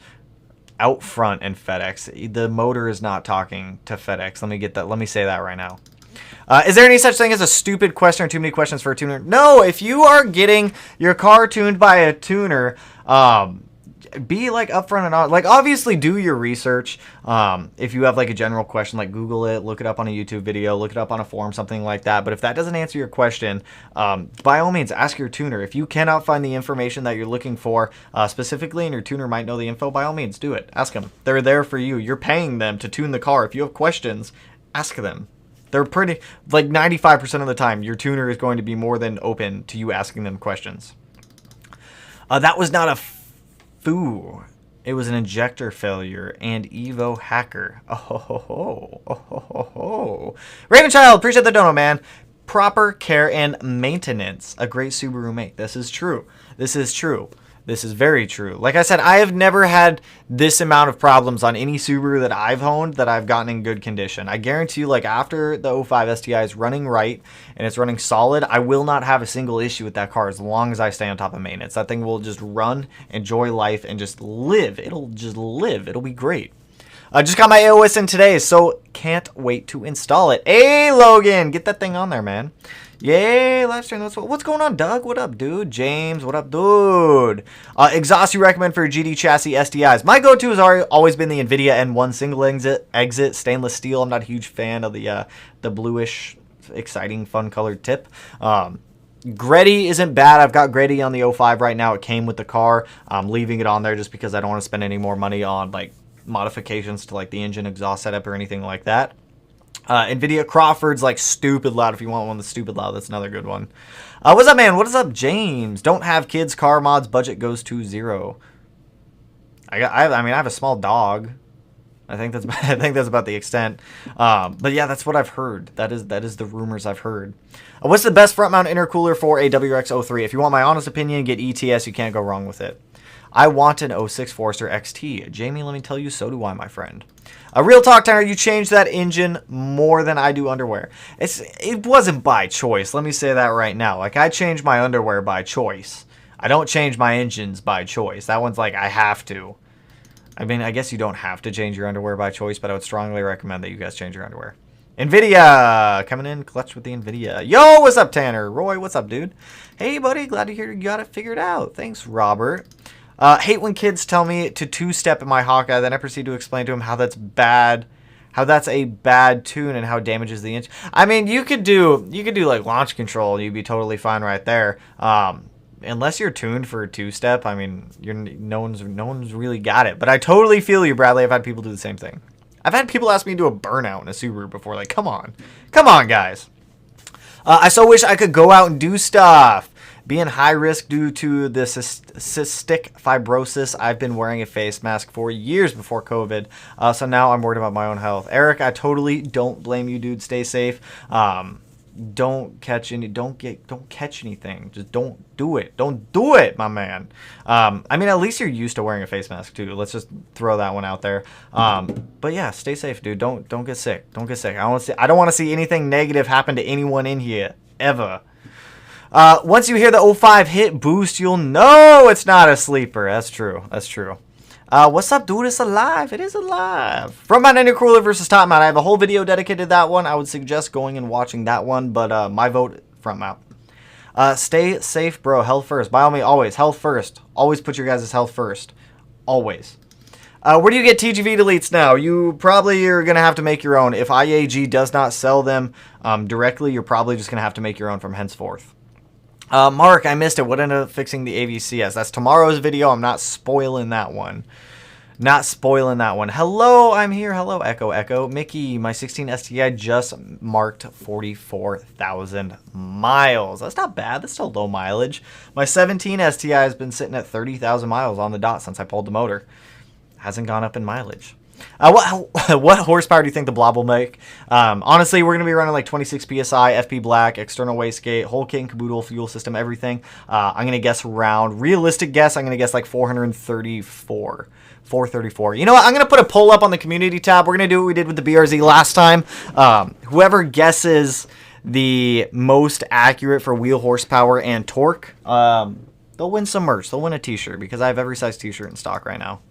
Out front and FedEx. The motor is not talking to FedEx. Let me get that. Let me say that right now. Is there any such thing as a stupid question or too many questions for a tuner? No, if you are getting your car tuned by a tuner, be like upfront and on. Like, obviously do your research. If you have like a general question, like Google it, look it up on a YouTube video, look it up on a forum, something like that. But if that doesn't answer your question, by all means, ask your tuner. If you cannot find the information that you're looking for specifically, and your tuner might know the info, by all means, do it. Ask them. They're there for you. You're paying them to tune the car. If you have questions, ask them. They're pretty, like 95% of the time, your tuner is going to be more than open to you asking them questions. That was not a foo. It was an injector failure and Evo hacker. Oh ho ho ho. Oh ho ho ho. Raven Child, appreciate the dono, man. Proper care and maintenance. A great Subaru make. This is true. This is true. This is very true. Like I said, I have never had this amount of problems on any Subaru that I've owned that I've gotten in good condition. I guarantee you, like, after the 05 STI is running right and it's running solid, I will not have a single issue with that car as long as I stay on top of maintenance. That thing will just run, enjoy life, and just live. It'll just live. It'll be great. I just got my AOS in today, so can't wait to install it. Hey, Logan, get that thing on there, man. Yay, live stream. What's going on, Doug? What up, dude? James, what up, dude? Exhaust you recommend for GD chassis STIs? My go-to has always been the NVIDIA N1 single exit stainless steel. I'm not a huge fan of the bluish, exciting, fun-colored tip. Greddy isn't bad. I've got Greddy on the 05 right now. It came with the car. I'm leaving it on there just because I don't want to spend any more money on like modifications to like the engine exhaust setup or anything like that. NVIDIA Crawford's like stupid loud. If you want one that's stupid loud, that's another good one. What's up, man? What is up, James? Don't have kids, car mods, budget goes to 0. I mean, I have a small dog. I think that's about the extent. But yeah, that's what I've heard. That is the rumors I've heard. What's the best front mount intercooler for a WRX 03? If you want my honest opinion, get ETS. You can't go wrong with it. I want an 06 Forester XT. Jamie, let me tell you, so do I, my friend. Real talk, Tanner, you changed that engine more than I do underwear. It wasn't by choice. Let me say that right now. Like, I change my underwear by choice. I don't change my engines by choice. That one's like, I have to. I mean, I guess you don't have to change your underwear by choice, but I would strongly recommend that you guys change your underwear. NVIDIA! Coming in clutch with the NVIDIA. Yo, what's up, Tanner? Roy, what's up, dude? Hey, buddy, glad to hear you got it figured out. Thanks, Robert. Hate when kids tell me to two-step in my Hawkeye, then I proceed to explain to them how that's bad, how that's a bad tune and how it damages the engine. I mean, you could do like launch control, and you'd be totally fine right there. Unless you're tuned for a two-step, I mean, no one's really got it. But I totally feel you, Bradley. I've had people do the same thing. I've had people ask me to do a burnout in a Subaru before. Like, come on, guys. I so wish I could go out and do stuff. Being high risk due to the cystic fibrosis, I've been wearing a face mask for years before COVID, so now I'm worried about my own health. Eric, I totally don't blame you, dude. Stay safe. don't catch anything. Just don't do it. Don't do it, my man. I mean, at least you're used to wearing a face mask too. Let's just throw that one out there. But yeah, stay safe, dude. Don't get sick. Don't get sick. I don't want to see anything negative happen to anyone in here ever. Once you hear the 05 hit boost, you'll know it's not a sleeper. That's true. That's true. What's up, dude? It's alive. It is alive. Front mount intercooler versus top mount. I have a whole video dedicated to that one. I would suggest going and watching that one, but my vote, front mount. Stay safe, bro. Health first. By all means, always. Health first. Always put your guys' health first. Always. Where do you get TGV deletes now? You probably are going to have to make your own. If IAG does not sell them directly, you're probably just going to have to make your own from henceforth. Mark, I missed it. What ended up fixing the AVCS? That's tomorrow's video. I'm not spoiling that one. Not spoiling that one. Hello, I'm here. Hello, Echo Echo. Mickey, my 16 STI just marked 44,000 miles. That's not bad. That's still low mileage. My 17 STI has been sitting at 30,000 miles on the dot since I pulled the motor. Hasn't gone up in mileage. What horsepower do you think the blob will make? Honestly, we're going to be running like 26 PSI, FP black, external wastegate, whole kit and caboodle, fuel system, everything. I'm going to guess around, realistic guess, I'm going to guess like 434. 434. You know what? I'm going to put a poll up on the community tab. We're going to do what we did with the BRZ last time. Whoever guesses the most accurate for wheel horsepower and torque, they'll win some merch. They'll win a t-shirt because I have every size t-shirt in stock right now.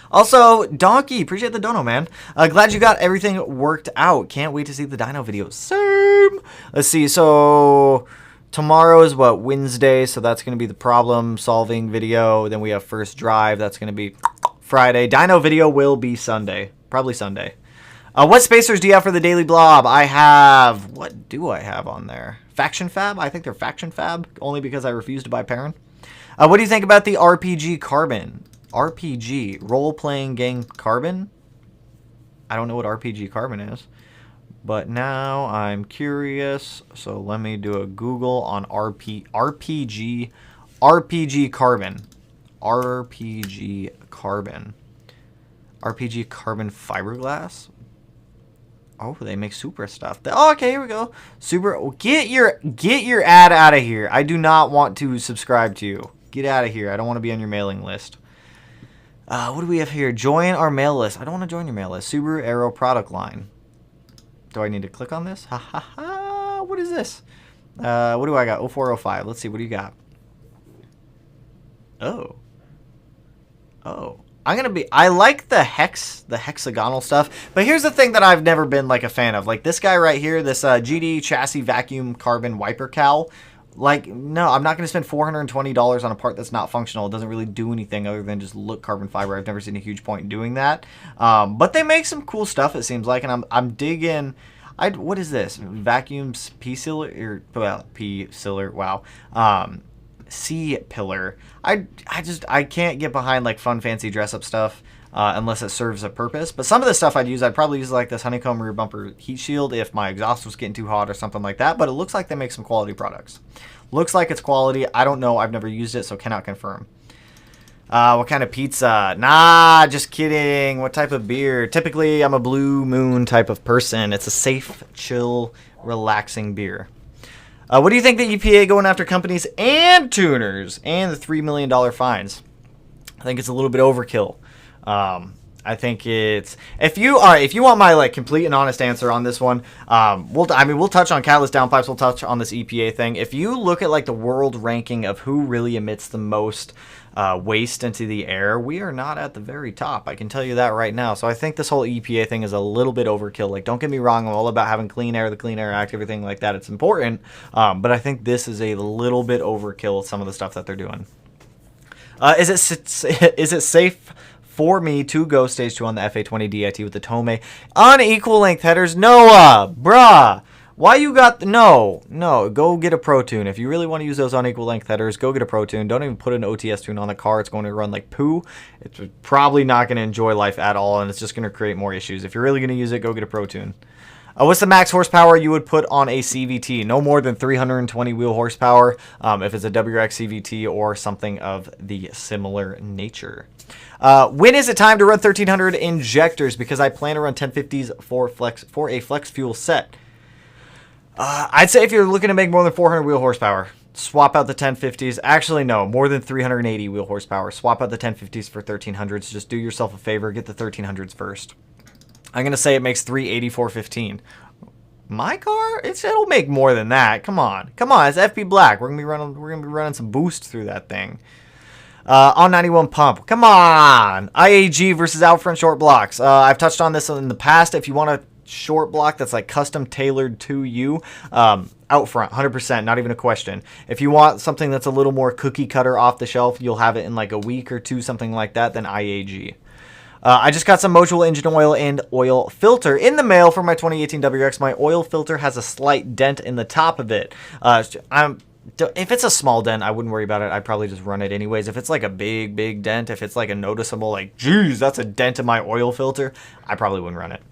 Also, Donkey, appreciate the dono, man. Glad you got everything worked out. Can't wait to see the dyno videos. Same. Let's see. So tomorrow is what? Wednesday. So that's going to be the problem solving video. Then we have first drive. That's going to be Friday. Dyno video will be Sunday. Probably Sunday. What spacers do you have for the Daily Blob? I have... What do I have on there? Faction Fab? I think they're Faction Fab. Only because I refuse to buy Perrin. What do you think about the RPG Carbon? RPG, role-playing game Carbon? I don't know what RPG Carbon is. But now I'm curious. So let me do a Google on RPG Carbon. RPG Carbon. RPG Carbon fiberglass? Oh, they make Supra stuff. Oh, okay, here we go. Supra, get your ad out of here. I do not want to subscribe to you. Get out of here. I don't want to be on your mailing list. What do we have here? Join our mail list. I don't want to join your mail list. Subaru Aero product line. Do I need to click on this? Ha ha ha. What is this? What do I got? 0405. Let's see. What do you got? Oh. Oh. I like the hexagonal stuff, but here's the thing that I've never been like a fan of. Like this guy right here, this GD chassis vacuum carbon wiper cowl. Like, no, I'm not going to spend $420 on a part that's not functional. It doesn't really do anything other than just look carbon fiber. I've never seen a huge point in doing that. But they make some cool stuff, it seems like, and I'm digging. What is this? Vacuum P-Sealer? Or, well, P-Sealer, wow. C-Pillar. I can't get behind, like, fun, fancy dress-up stuff. Unless it serves a purpose. But some of the stuff I'd probably use like this honeycomb rear bumper heat shield if my exhaust was getting too hot or something like that. But it looks like they make some quality products. Looks like it's quality. I don't know. I've never used it, so cannot confirm. What kind of pizza? Nah, just kidding. What type of beer? Typically, I'm a Blue Moon type of person. It's a safe, chill, relaxing beer. What do you think the EPA going after companies and tuners and the $3 million fines? I think it's a little bit overkill. I think it's if you want my like complete and honest answer on this one, we'll touch on catalyst downpipes, we'll touch on this EPA thing. If you look at like the world ranking of who really emits the most waste into the air, we are not at the very top. I can tell you that right now. So I think this whole EPA thing is a little bit overkill. Like, don't get me wrong, I'm all about having clean air, the Clean Air Act, everything like that. It's important, but I think this is a little bit overkill. Some of the stuff that they're doing. Is it safe for me to go stage 2 on the FA20 DIT with the Tomei on equal length headers? Noah, bruh, why you got no, go get a Pro Tune. If you really want to use those unequal length headers, go get a Pro Tune. Don't even put an OTS tune on the car. It's going to run like poo. It's probably not going to enjoy life at all, and it's just going to create more issues. If you're really going to use it, go get a Pro Tune. What's the max horsepower you would put on a CVT? No more than 320 wheel horsepower if it's a WRX CVT or something of the similar nature. When is it time to run 1300 injectors? Because I plan to run 1050s for a flex fuel set. I'd say if you're looking to make more than 400 wheel horsepower, swap out the 1050s. Actually, no, more than 380 wheel horsepower. Swap out the 1050s for 1300s. Just do yourself a favor, get the 1300s first. I'm gonna say it makes 380 415. My car, it'll make more than that. Come on, it's FB Black. We're gonna be running some boost through that thing. On 91 pump. Come on, IAG versus out front short blocks. I've touched on this in the past. If you want a short block that's like custom tailored to you, out front, 100%, not even a question. If you want something that's a little more cookie cutter off the shelf, you'll have it in like a week or two, something like that, then IAG. I just got some module engine oil and oil filter in the mail for my 2018 WRX. My oil filter has a slight dent in the top of it. If it's a small dent, I wouldn't worry about it. I'd probably just run it anyways. If it's like a big dent, if it's like a noticeable, like, geez, that's a dent in my oil filter, I probably wouldn't run it.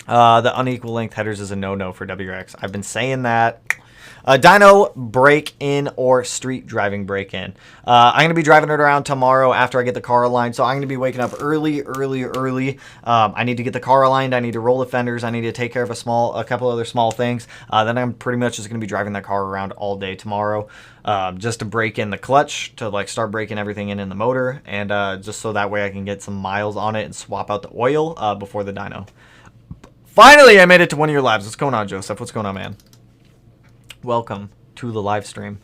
The unequal length headers is a no-no for WRX. I've been saying that. Dyno break-in or street driving break-in. I'm going to be driving it around tomorrow after I get the car aligned, so I'm going to be waking up early. I need to get the car aligned. I need to roll the fenders. I need to take care of a couple other small things. Then I'm pretty much just going to be driving that car around all day tomorrow, just to break in the clutch, to like start breaking everything in the motor, and just so that way I can get some miles on it and swap out the oil before the dyno. Finally, I made it to 1 year lives. What's going on, Joseph? What's going on, man? Welcome to the live stream.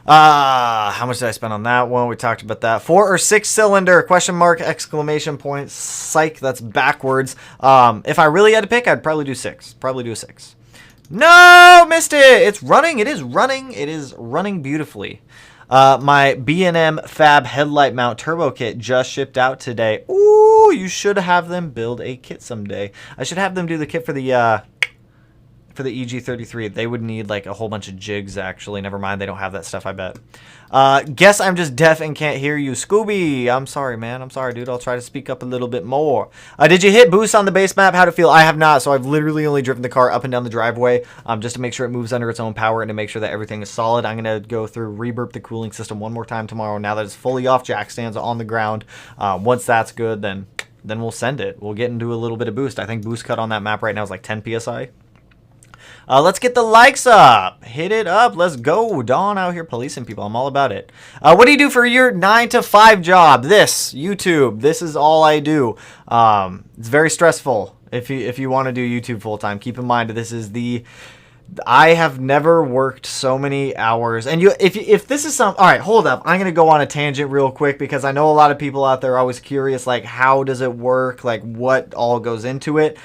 How much did I spend on that one? We talked about that. 4 or 6 cylinder, question mark, exclamation point, psych, that's backwards. If I really had to pick, I'd probably do 6. Probably do a 6. No, missed it. It's running. It is running. It is running beautifully. My B&M Fab headlight mount turbo kit just shipped out today. Ooh, you should have them build a kit someday. I should have them do the kit for the EG33. They would need like a whole bunch of jigs, actually. Never mind, they don't have that stuff, I bet. Guess I'm just deaf and can't hear you. Scooby, I'm sorry, man. I'm sorry, dude. I'll try to speak up a little bit more. Did you hit boost on the base map? How'd it feel? I have not, so I've literally only driven the car up and down the driveway just to make sure it moves under its own power and to make sure that everything is solid. I'm going to go through, reburp the cooling system one more time tomorrow now that it's fully off, jack stands on the ground. Once that's good, then we'll send it. We'll get into a little bit of boost. I think boost cut on that map right now is like 10 PSI. Let's get the likes up. Hit it up. Let's go. Dawn out here policing people. I'm all about it. What do you do for your 9 to 5 job? This, YouTube. This is all I do. It's very stressful if you want to do YouTube full time. Keep in mind, this is I have never worked so many hours. And if this is all right, hold up. I'm going to go on a tangent real quick because I know a lot of people out there are always curious, like, how does it work? Like, what all goes into it?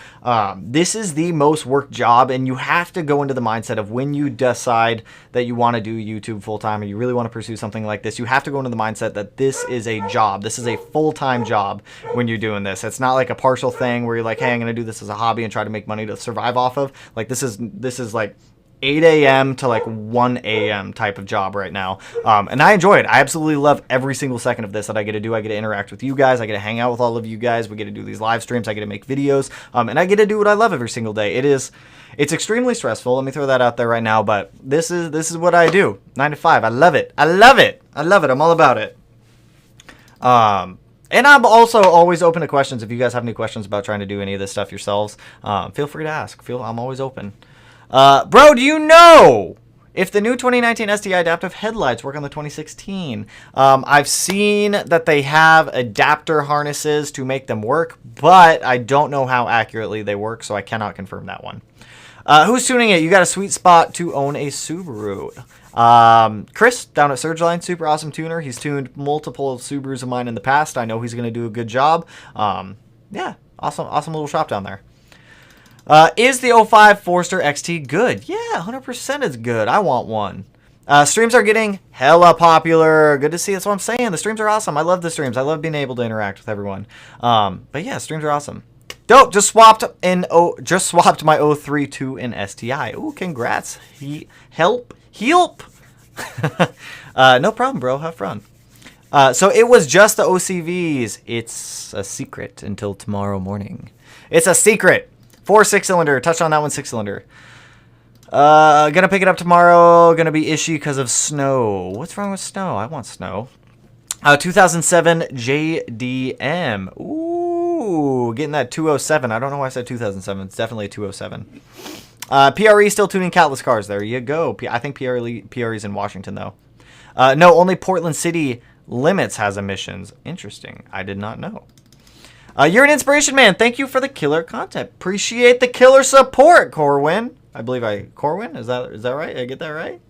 This is the most work job, and you have to go into the mindset of when you decide that you want to do YouTube full time or you really want to pursue something like this, you have to go into the mindset that this is a job. This is a full-time job when you're doing this. It's not like a partial thing where you're like, hey, I'm going to do this as a hobby and try to make money to survive off of. Like, this is like 8 a.m. to like 1 a.m. type of job right now. And I enjoy it. I absolutely love every single second of this that I get to do. I get to interact with you guys. I get to hang out with all of you guys. We get to do these live streams. I get to make videos. And I get to do what I love every single day. It's extremely stressful. Let me throw that out there right now. But this is what I do. 9 to 5. I love it. I love it. I love it. I'm all about it. And I'm also always open to questions. If you guys have any questions about trying to do any of this stuff yourselves, feel free to ask. I'm always open. Bro, do you know if the new 2019 STI adaptive headlights work on the 2016? I've seen that they have adapter harnesses to make them work, but I don't know how accurately they work, so I cannot confirm that one. Who's tuning it? You got a sweet spot to own a Subaru. Chris down at Surgeline, super awesome tuner. He's tuned multiple Subarus of mine in the past. I know he's going to do a good job. Yeah, awesome little shop down there. Is the 05 Forester XT good? Yeah, 100% it's good. I want one. Streams are getting hella popular. Good to see. That's what I'm saying. The streams are awesome. I love the streams. I love being able to interact with everyone. But yeah, streams are awesome. Dope. Just swapped my 03 to an STI. Ooh, congrats. Help. No problem, bro. Have fun. So it was just the OCVs. It's a secret until tomorrow morning. It's a secret. 4 6-cylinder. Touched on that one, 6-cylinder. Gonna pick it up tomorrow. Gonna be ishy because of snow. What's wrong with snow? I want snow. 2007 JDM. Ooh, getting that 207. I don't know why I said 2007. It's definitely a 207. PRE still tuning countless cars. There you go. I think PRE is in Washington, though. No, only Portland City Limits has emissions. Interesting. I did not know. You're an inspiration, man. Thank you for the killer content. Appreciate the killer support, Corwin. I believe Corwin? Is that right? Did I get that right?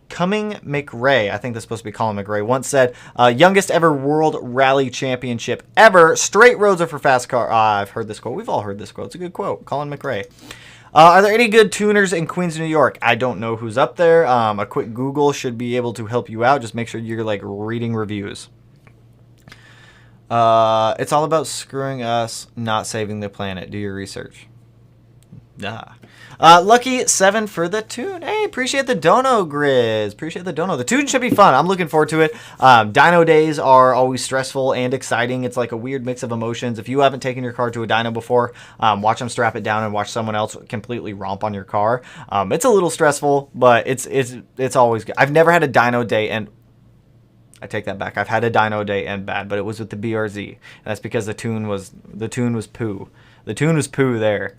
Cumming McRae, I think that's supposed to be Colin McRae, once said, youngest ever World Rally Championship ever. Straight roads are for fast car. I've heard this quote. We've all heard this quote. It's a good quote. Colin McRae. Are there any good tuners in Queens, New York? I don't know who's up there. A quick Google should be able to help you out. Just make sure you're like reading reviews. It's all about screwing us, not saving the planet. Do your research. Lucky 7 for the tune. Hey, appreciate the dono, Grizz. Appreciate the dono. The tune should be fun. I'm looking forward to it. Dyno days are always stressful and exciting. It's like a weird mix of emotions. If you haven't taken your car to a dyno before, watch them strap it down and watch someone else completely romp on your car. It's a little stressful, but it's always good. I've never had a dyno day and I take that back. I've had a dyno day end bad, but it was with the BRZ. And that's because the tune was poo. The tune was poo there.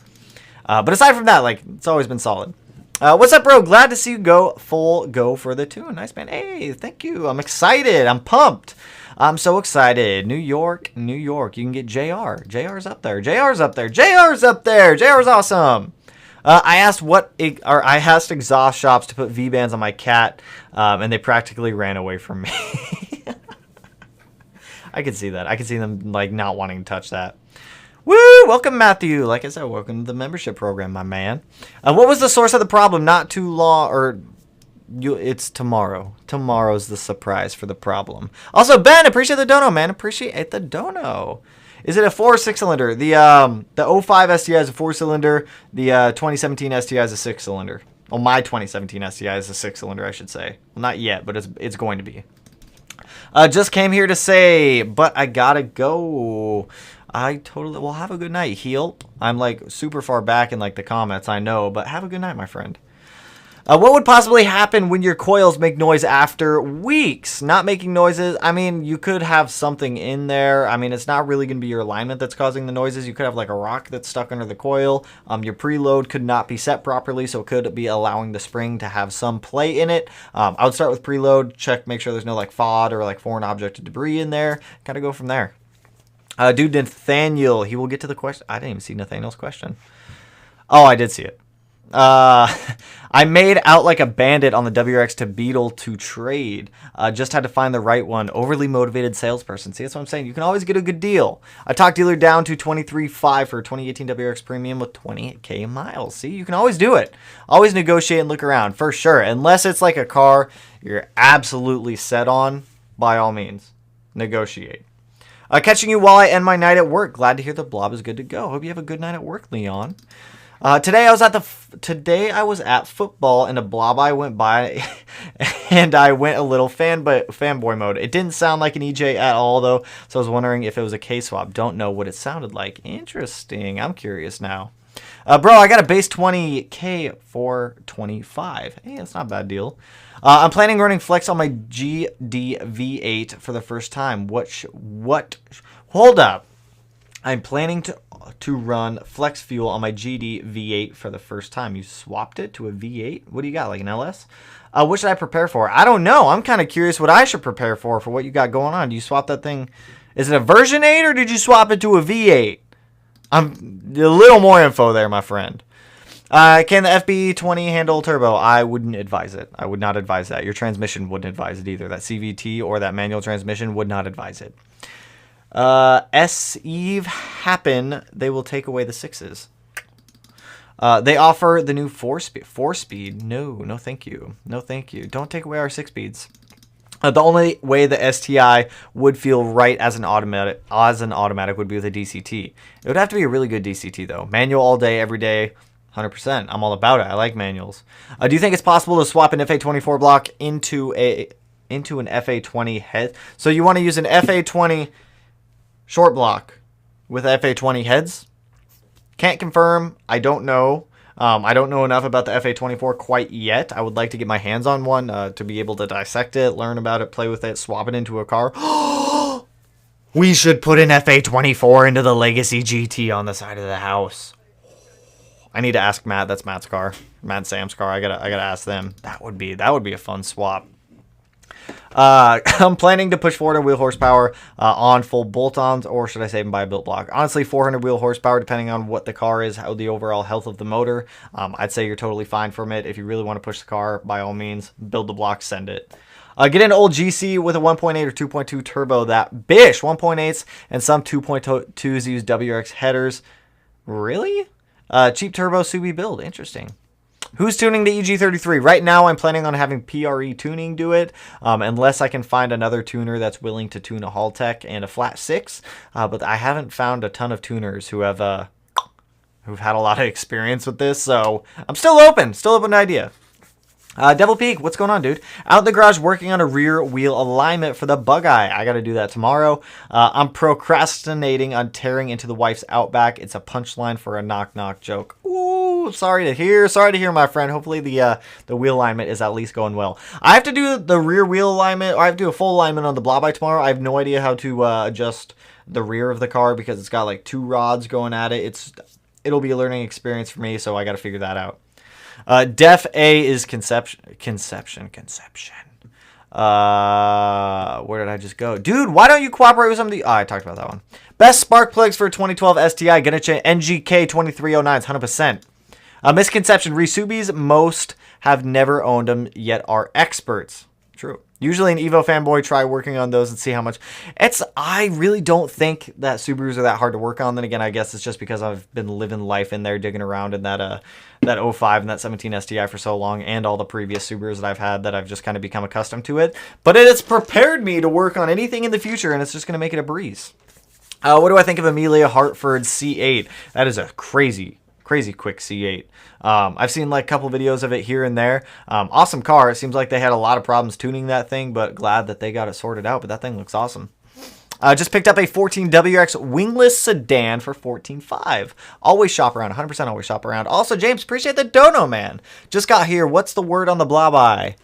But aside from that, like, it's always been solid. What's up, bro? Glad to see you go full go for the tune. Nice, man. Hey, thank you. I'm excited. I'm pumped. I'm so excited. New York, New York. You can get JR. JR's up there. JR's up there. JR's up there. JR's awesome. I asked exhaust shops to put V-bands on my cat, and they practically ran away from me. I could see that. I could see them, like, not wanting to touch that. Woo! Welcome, Matthew. Like I said, welcome to the membership program, my man. What was the source of the problem? Not too long, or it's tomorrow. Tomorrow's the surprise for the problem. Also, Ben, appreciate the dono, man. Appreciate the dono. Is it a 4 or 6 cylinder? The 05 STI is a 4-cylinder. The 2017 STI is a 6-cylinder. Well, my 2017 STI is a 6-cylinder, I should say. Well, not yet, but it's going to be. Just came here to say, but I gotta go. I totally will have a good night, Heel. I'm like super far back in like the comments, I know, but have a good night, my friend. What would possibly happen when your coils make noise after weeks? Not making noises. I mean, you could have something in there. I mean, it's not really going to be your alignment that's causing the noises. You could have like a rock that's stuck under the coil. Your preload could not be set properly, so it could be allowing the spring to have some play in it. I would start with preload, check, make sure there's no like FOD or like foreign object debris in there. Kind of go from there. Dude, Nathaniel, he will get to the question. I didn't even see Nathaniel's question. Oh, I did see it. I made out like a bandit on the WRX to Beetle to trade. Just had to find the right one. Overly motivated salesperson. See, that's what I'm saying. You can always get a good deal. I talked dealer down to $23,500 for a 2018 WRX Premium with 28K miles. See, you can always do it. Always negotiate and look around, for sure. Unless it's like a car you're absolutely set on, by all means, negotiate. Catching you while I end my night at work. Glad to hear the blob is good to go. Hope you have a good night at work, Leon. Today I was at football and a blob eye went by and I went a little fanboy mode. It didn't sound like an EJ at all though, so I was wondering if it was a K-swap. Don't know what it sounded like. Interesting. I'm curious now. Bro, I got a base 20K for 25. Hey, that's not a bad deal. I'm planning running flex on my GD V8 for the first time. Hold up. I'm planning to run flex fuel on my GD V8 for the first time. You swapped it to a V8? What do you got, like an LS? What should I prepare for? I don't know. I'm kind of curious what I should prepare for what you got going on. Do you swap that thing? Is it a version 8 or did you swap it to a V8? I'm a little more info there, my friend. Can the FB20 handle turbo? I wouldn't advise it. I would not advise that. Your transmission wouldn't advise it either. That CVT or that manual transmission would not advise it. S-Eve happen. They will take away the 6s. They offer the new 4-speed. No, thank you. No, thank you. Don't take away our 6-speeds. The only way the STI would feel right as an automatic would be with a DCT. It would have to be a really good DCT though. Manual all day, every day, 100%. I'm all about it. I like manuals. Do you think it's possible to swap an FA24 block into an FA20 head? So you want to use an FA20 short block with FA20 heads? Can't confirm. I don't know. I don't know enough about the FA24 quite yet. I would like to get my hands on one to be able to dissect it, learn about it, play with it, swap it into a car. We should put an FA24 into the Legacy GT on the side of the house. I need to ask Matt. That's Matt's car. Matt and Sam's car. I gotta ask them. That would be a fun swap. I'm planning to push 400 wheel horsepower on full bolt-ons, or should I save and buy a built block? Honestly, 400 wheel horsepower, depending on what the car is, how the overall health of the motor. I'd say you're totally fine from it. If you really want to push the car, by all means, build the block, send it. Get an old GC with a 1.8 or 2.2 turbo. That bish 1.8s and some 2.2s use WRX headers. Really? Cheap turbo Subi build. Interesting. Who's tuning the EG33? Right now, I'm planning on having PRE tuning do it, unless I can find another tuner that's willing to tune a Haltech and a flat 6. But I haven't found a ton of tuners who have who've had a lot of experience with this, so I'm still open to idea. Devil Peak, what's going on, dude? Out in the garage working on a rear wheel alignment for the Bug Eye. I got to do that tomorrow. I'm procrastinating on tearing into the wife's Outback. It's a punchline for a knock-knock joke. Ooh, sorry to hear, my friend. Hopefully the wheel alignment is at least going well. I have to do the rear wheel alignment, or I have to do a full alignment on the Blob Eye tomorrow. I have no idea how to adjust the rear of the car because it's got like 2 rods going at it. It'll be a learning experience for me, so I got to figure that out. Def A is conception. Where did I just go? Dude, why don't you cooperate with some of the... Oh, I talked about that one. Best spark plugs for 2012 STI. Gonna change NGK 2309s, 100%. Misconception. Resubis, most have never owned them, yet are experts. True. Usually an Evo fanboy, try working on those and see how much. I really don't think that Subarus are that hard to work on. Then again, I guess it's just because I've been living life in there, digging around in that 05 and that 17 STI for so long, and all the previous Subarus that I've had, that I've just kind of become accustomed to it. But it has prepared me to work on anything in the future, and it's just going to make it a breeze. What do I think of Amelia Hartford C8? That is a crazy quick C8. I've seen like a couple videos of it here and there. Awesome car. It seems like they had a lot of problems tuning that thing, but glad that they got it sorted out. But that thing looks awesome. Just picked up a 14 WRX wingless sedan for $14,500. Always shop around. 100% always shop around. Also, James, appreciate the dono, man. Just got here. What's the word on the Blob Eye?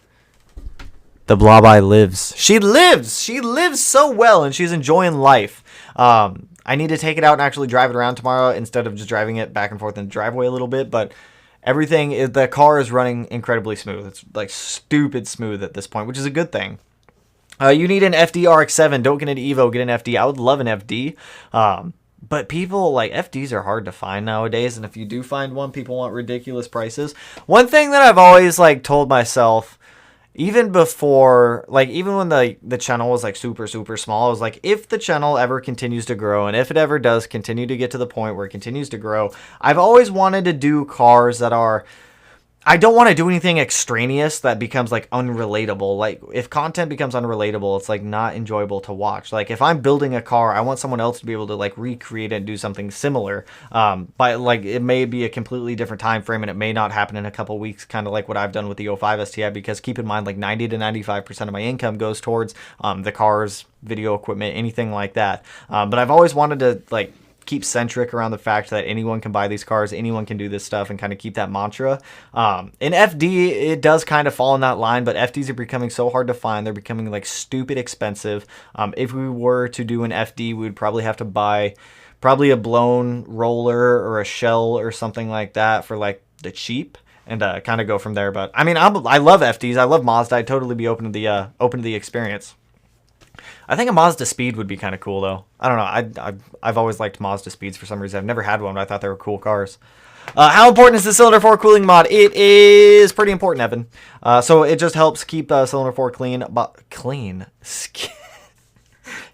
The Blob Eye lives. She lives. She lives so well, and she's enjoying life. I need to take it out and actually drive it around tomorrow instead of just driving it back and forth in the driveway a little bit. But the car is running incredibly smooth. It's like stupid smooth at this point, which is a good thing. You need an FD RX-7. Don't get an Evo, get an FD. I would love an FD. But people, like, FDs are hard to find nowadays. And if you do find one, people want ridiculous prices. One thing that I've always, like, told myself, even before, like, even when the channel was, like, super small, I was like, if the channel ever continues to grow, and if it ever does continue to get to the point where it continues to grow, I've always wanted to do cars that are... I don't want to do anything extraneous that becomes, like, unrelatable. Like, if content becomes unrelatable, it's, like, not enjoyable to watch. Like, if I'm building a car, I want someone else to be able to, like, recreate it and do something similar. But, like, it may be a completely different time frame, and it may not happen in a couple weeks, kind of like what I've done with the 05 STI, because keep in mind, like, 90 to 95% of my income goes towards the cars, video equipment, anything like that. But I've always wanted to, like, keep centric around the fact that anyone can buy these cars, anyone can do this stuff, and kind of keep that mantra. In FD, it does kind of fall in that line, but FDs are becoming so hard to find. They're becoming like stupid expensive. If we were to do an FD, we would probably have to buy probably a blown roller or a shell or something like that for like the cheap, and kind of go from there. But I mean, I love FDs. I love Mazda. I'd totally be open to the experience. I think a Mazda Speed would be kind of cool, though. I don't know. I've always liked Mazda Speeds for some reason. I've never had one, but I thought they were cool cars. How important is the cylinder 4 cooling mod? It is pretty important, Evan. So it just helps keep cylinder 4 clean.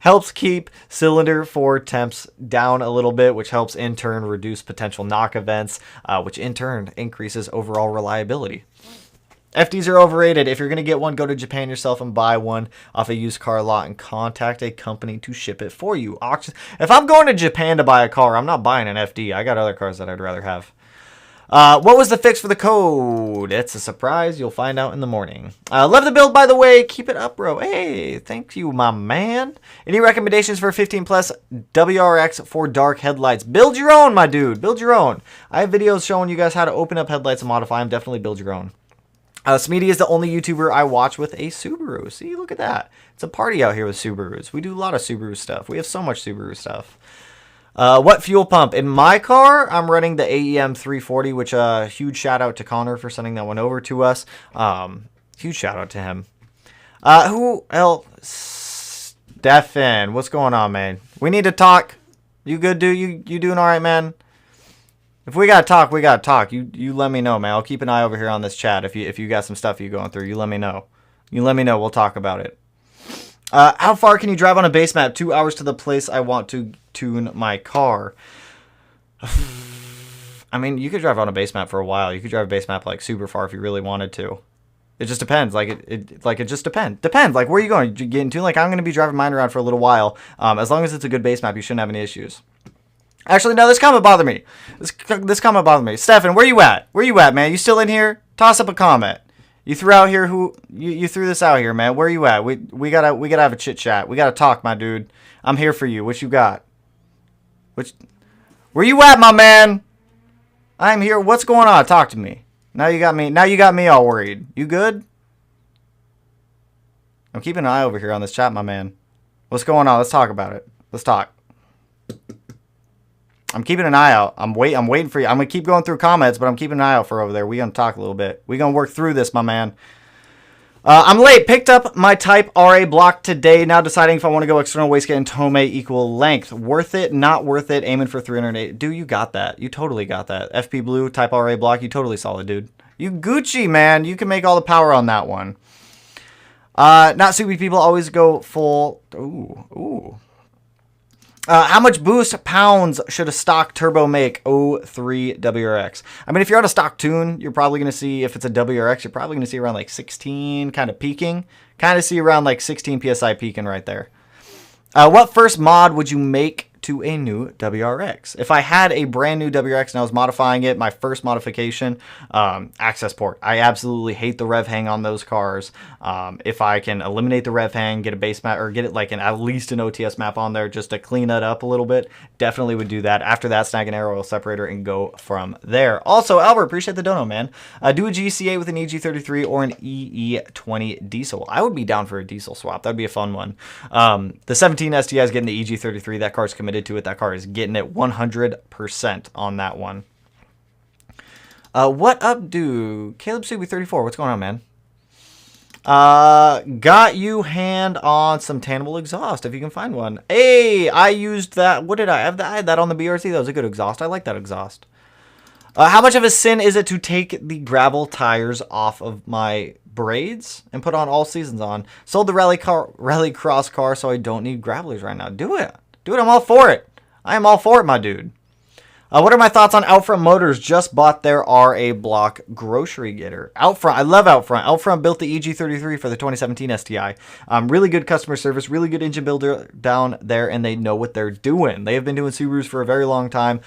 Helps keep cylinder 4 temps down a little bit, which helps in turn reduce potential knock events, which in turn increases overall reliability. FDs are overrated. If you're going to get one, go to Japan yourself and buy one off a used car lot and contact a company to ship it for you. If I'm going to Japan to buy a car, I'm not buying an FD. I got other cars that I'd rather have. What was the fix for the code? It's a surprise. You'll find out in the morning. Love the build, by the way. Keep it up, bro. Hey, thank you, my man. Any recommendations for 15 plus WRX for dark headlights? Build your own, my dude. Build your own. I have videos showing you guys how to open up headlights and modify them. Definitely build your own. Smeedy is the only YouTuber I watch with a Subaru. See, look at that. It's a party out here with Subarus. We do a lot of Subaru stuff. We have so much Subaru stuff. What fuel pump? In my car, I'm running the AEM 340, which huge shout out to Connor for sending that one over to us. Huge shout out to him. Who else? Stefan, what's going on, man? We need to talk. You good, dude? You doing all right, man? If we gotta talk, we gotta talk. You let me know, man. I'll keep an eye over here on this chat. If you got some stuff you going through, you let me know. You let me know. We'll talk about it. How far can you drive on a base map? 2 hours to the place I want to tune my car. I mean, you could drive on a base map for a while. You could drive a base map like super far if you really wanted to. It just depends. It just depends. Depends. Like, where are you going? You get into, like, I'm going to be driving mine around for a little while. As long as it's a good base map, you shouldn't have any issues. Actually, no, this comment bothered me. This comment bothered me. Stefan, where you at? Where you at, man? You still in here? Toss up a comment. You threw out here you threw this out here, man. Where you at? We gotta have a chit chat. We gotta talk, my dude. I'm here for you. What you got? Where you at, my man? I'm here. What's going on? Talk to me. Now you got me all worried. You good? I'm keeping an eye over here on this chat, my man. What's going on? Let's talk about it. Let's talk. I'm keeping an eye out. I'm waiting for you. I'm going to keep going through comments, but I'm keeping an eye out for over there. We're going to talk a little bit. We're going to work through this, my man. I'm late. Picked up my Type RA block today. Now deciding if I want to go external wastegate and Tome equal length. Worth it? Not worth it? Aiming for 308. Dude, you got that. You totally got that. FP Blue, Type RA block. You totally solid, dude. You Gucci, man. You can make all the power on that one. Not Subi people always go full. Ooh. How much boost pounds should a stock turbo make? 03 WRX. I mean, if you're on a stock tune, you're probably going to see, if it's a WRX, you're probably going to see around like 16 kind of peaking. Kind of see around like 16 PSI peaking right there. What first mod would you make to a new WRX? If I had a brand new WRX and I was modifying it, my first modification, access port. I absolutely hate the rev hang on those cars. If I can eliminate the rev hang, get a base map, or get it like at least an OTS map on there just to clean it up a little bit, definitely would do that. After that, snag an air oil separator and go from there. Also, Albert, appreciate the dono, man. Do a GCA with an EG33 or an EE20 diesel. I would be down for a diesel swap. That'd be a fun one. The 17 STI is getting the EG33. That car's committed to it. That car is getting it 100% on that one. What up, dude? Caleb CB34, what's going on, man? Got you hand on some Tannable exhaust if you can find one. Hey, I used that. What did I have? I had that on the BRC. That was a good exhaust. I like that exhaust. How much of a sin is it to take the gravel tires off of my braids and put on all seasons on? Sold the rally cross car, so I don't need gravelers right now. Do it. Do it. I'm all for it. I am all for it, my dude. What are my thoughts on Outfront Motors? Just bought their RA block grocery getter. Outfront. I love Outfront. Outfront built the EG33 for the 2017 STI. Really good customer service, really good engine builder down there, and they know what they're doing. They have been doing Subarus for a very long time.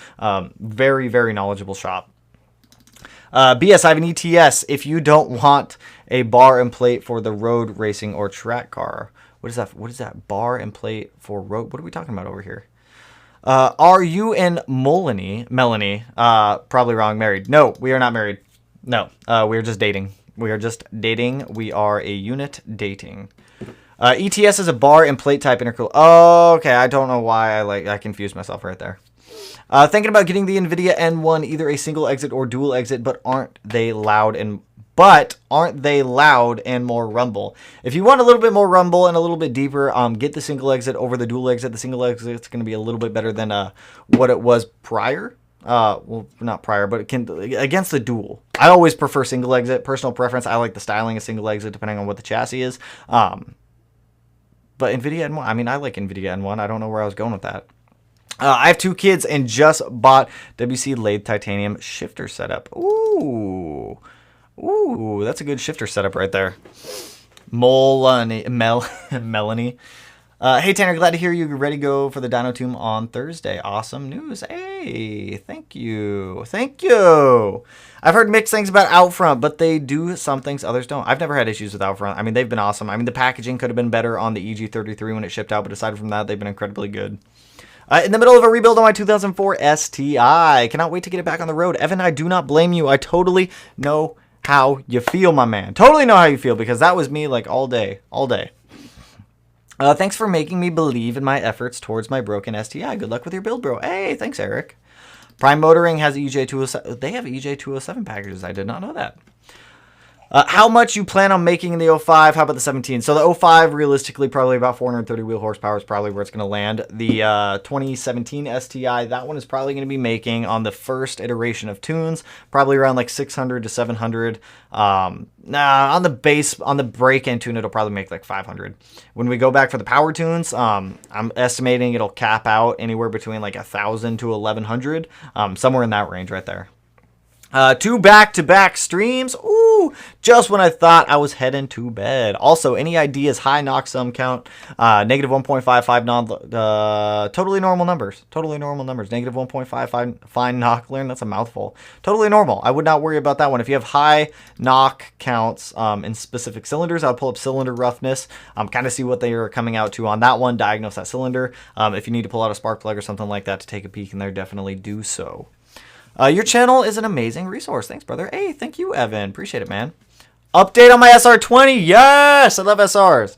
Very, very knowledgeable shop. BS, I have an ETS. If you don't want a bar and plate for the road racing or track car. What is that? What is that? Bar and plate for road? What are we talking about over here? Are you and Melanie, probably wrong, married? No, we are not married. No, we are just dating. We are just dating. We are a unit dating. ETS is a bar and plate type intercooler. Oh, okay. I don't know why I confused myself right there. Thinking about getting the NVIDIA N1, either a single exit or dual exit, but aren't they loud and more rumble? If you want a little bit more rumble and a little bit deeper, get the single exit over the dual exit. The single exit is going to be a little bit better than what it was prior. Well, not prior, but it can against the dual. I always prefer single exit. Personal preference. I like the styling of single exit depending on what the chassis is. But NVIDIA N1. I mean, I like NVIDIA N1. I don't know where I was going with that. I have 2 kids and just bought WC lathe titanium shifter setup. Ooh, that's a good shifter setup right there. Melanie. Hey, Tanner, glad to hear you're ready to go for the Dyno Tomb on Thursday. Awesome news. Hey, thank you. Thank you. I've heard mixed things about Outfront, but they do some things others don't. I've never had issues with Outfront. I mean, they've been awesome. I mean, the packaging could have been better on the EG33 when it shipped out, but aside from that, they've been incredibly good. In the middle of a rebuild on my 2004 STI. Cannot wait to get it back on the road. Evan, I do not blame you. I totally know how you feel, my man. Totally know how you feel, because that was me like all day. Thanks for making me believe in my efforts towards my broken STI. Good luck with your build, bro. Hey, thanks, Eric. Prime Motoring has EJ207. They have EJ207 packages. I did not know that. How much you plan on making in the 05? How about the 17? So the 05, realistically, probably about 430 wheel horsepower is probably where it's going to land. The 2017 STI, that one is probably going to be making on the first iteration of tunes, probably around like 600 to 700. On the break-in tune, it'll probably make like 500. When we go back for the power tunes, I'm estimating it'll cap out anywhere between like 1,000 to 1,100, somewhere in that range right there. 2 back-to-back streams. Ooh, just when I thought I was heading to bed. Also, any ideas? High knock sum count. Negative 1.55 totally normal numbers. Totally normal numbers. Negative 1.55 fine knock learn. That's a mouthful. Totally normal. I would not worry about that one. If you have high knock counts in specific cylinders, I would pull up cylinder roughness. Kind of see what they are coming out to on that one. Diagnose that cylinder. If you need to pull out a spark plug or something like that to take a peek in there, definitely do so. Your channel is an amazing resource. Thanks, brother. Hey, thank you, Evan. Appreciate it, man. Update on my SR20. Yes, I love SRs.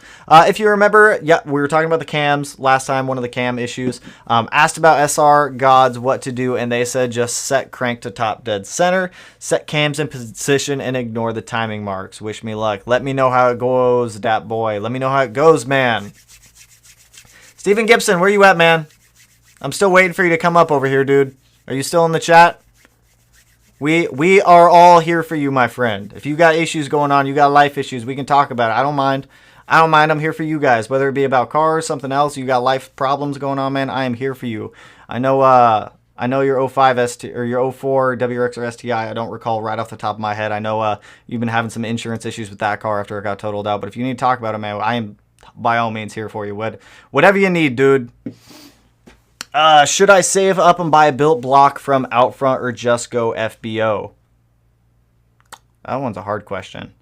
If you remember, yeah, we were talking about the cams last time, one of the cam issues. Asked about SR gods what to do, and they said just set crank to top dead center, set cams in position, and ignore the timing marks. Wish me luck. Let me know how it goes, dat boy. Let me know how it goes, man. Steven Gibson, where you at, man? I'm still waiting for you to come up over here, dude. Are you still in the chat? We are all here for you, my friend. If you got issues going on, you got life issues, we can talk about it. I don't mind. I don't mind. I'm here for you guys. Whether it be about cars, something else, you got life problems going on, man, I am here for you. I know your 05 ST or your 04 WRX or STI. I don't recall right off the top of my head. I know you've been having some insurance issues with that car after it got totaled out. But if you need to talk about it, man, I am by all means here for you. Whatever you need, dude. Should I save up and buy a built block from Outfront or just go FBO? That one's a hard question.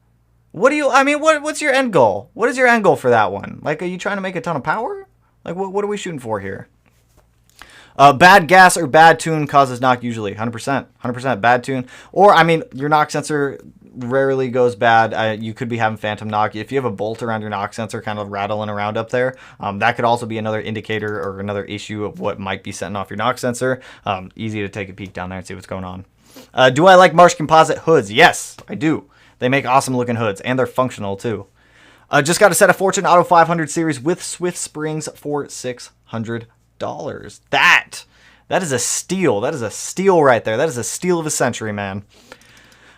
What's your end goal? What is your end goal for that one? Like, are you trying to make a ton of power? Like, what are we shooting for here? Bad gas or bad tune causes knock usually. 100%. 100% bad tune. Or, your knock sensor rarely goes bad. You could be having phantom knock. If you have a bolt around your knock sensor kind of rattling around up there, that could also be another indicator or another issue of what might be setting off your knock sensor. Easy to take a peek down there and see what's going on. Do I like Marsh Composite hoods? Yes, I do. They make awesome looking hoods, and they're functional too. Just got a set of Fortune Auto 500 series with Swift Springs for $600. That is a steal. That is a steal right there. That is a steal of a century, man.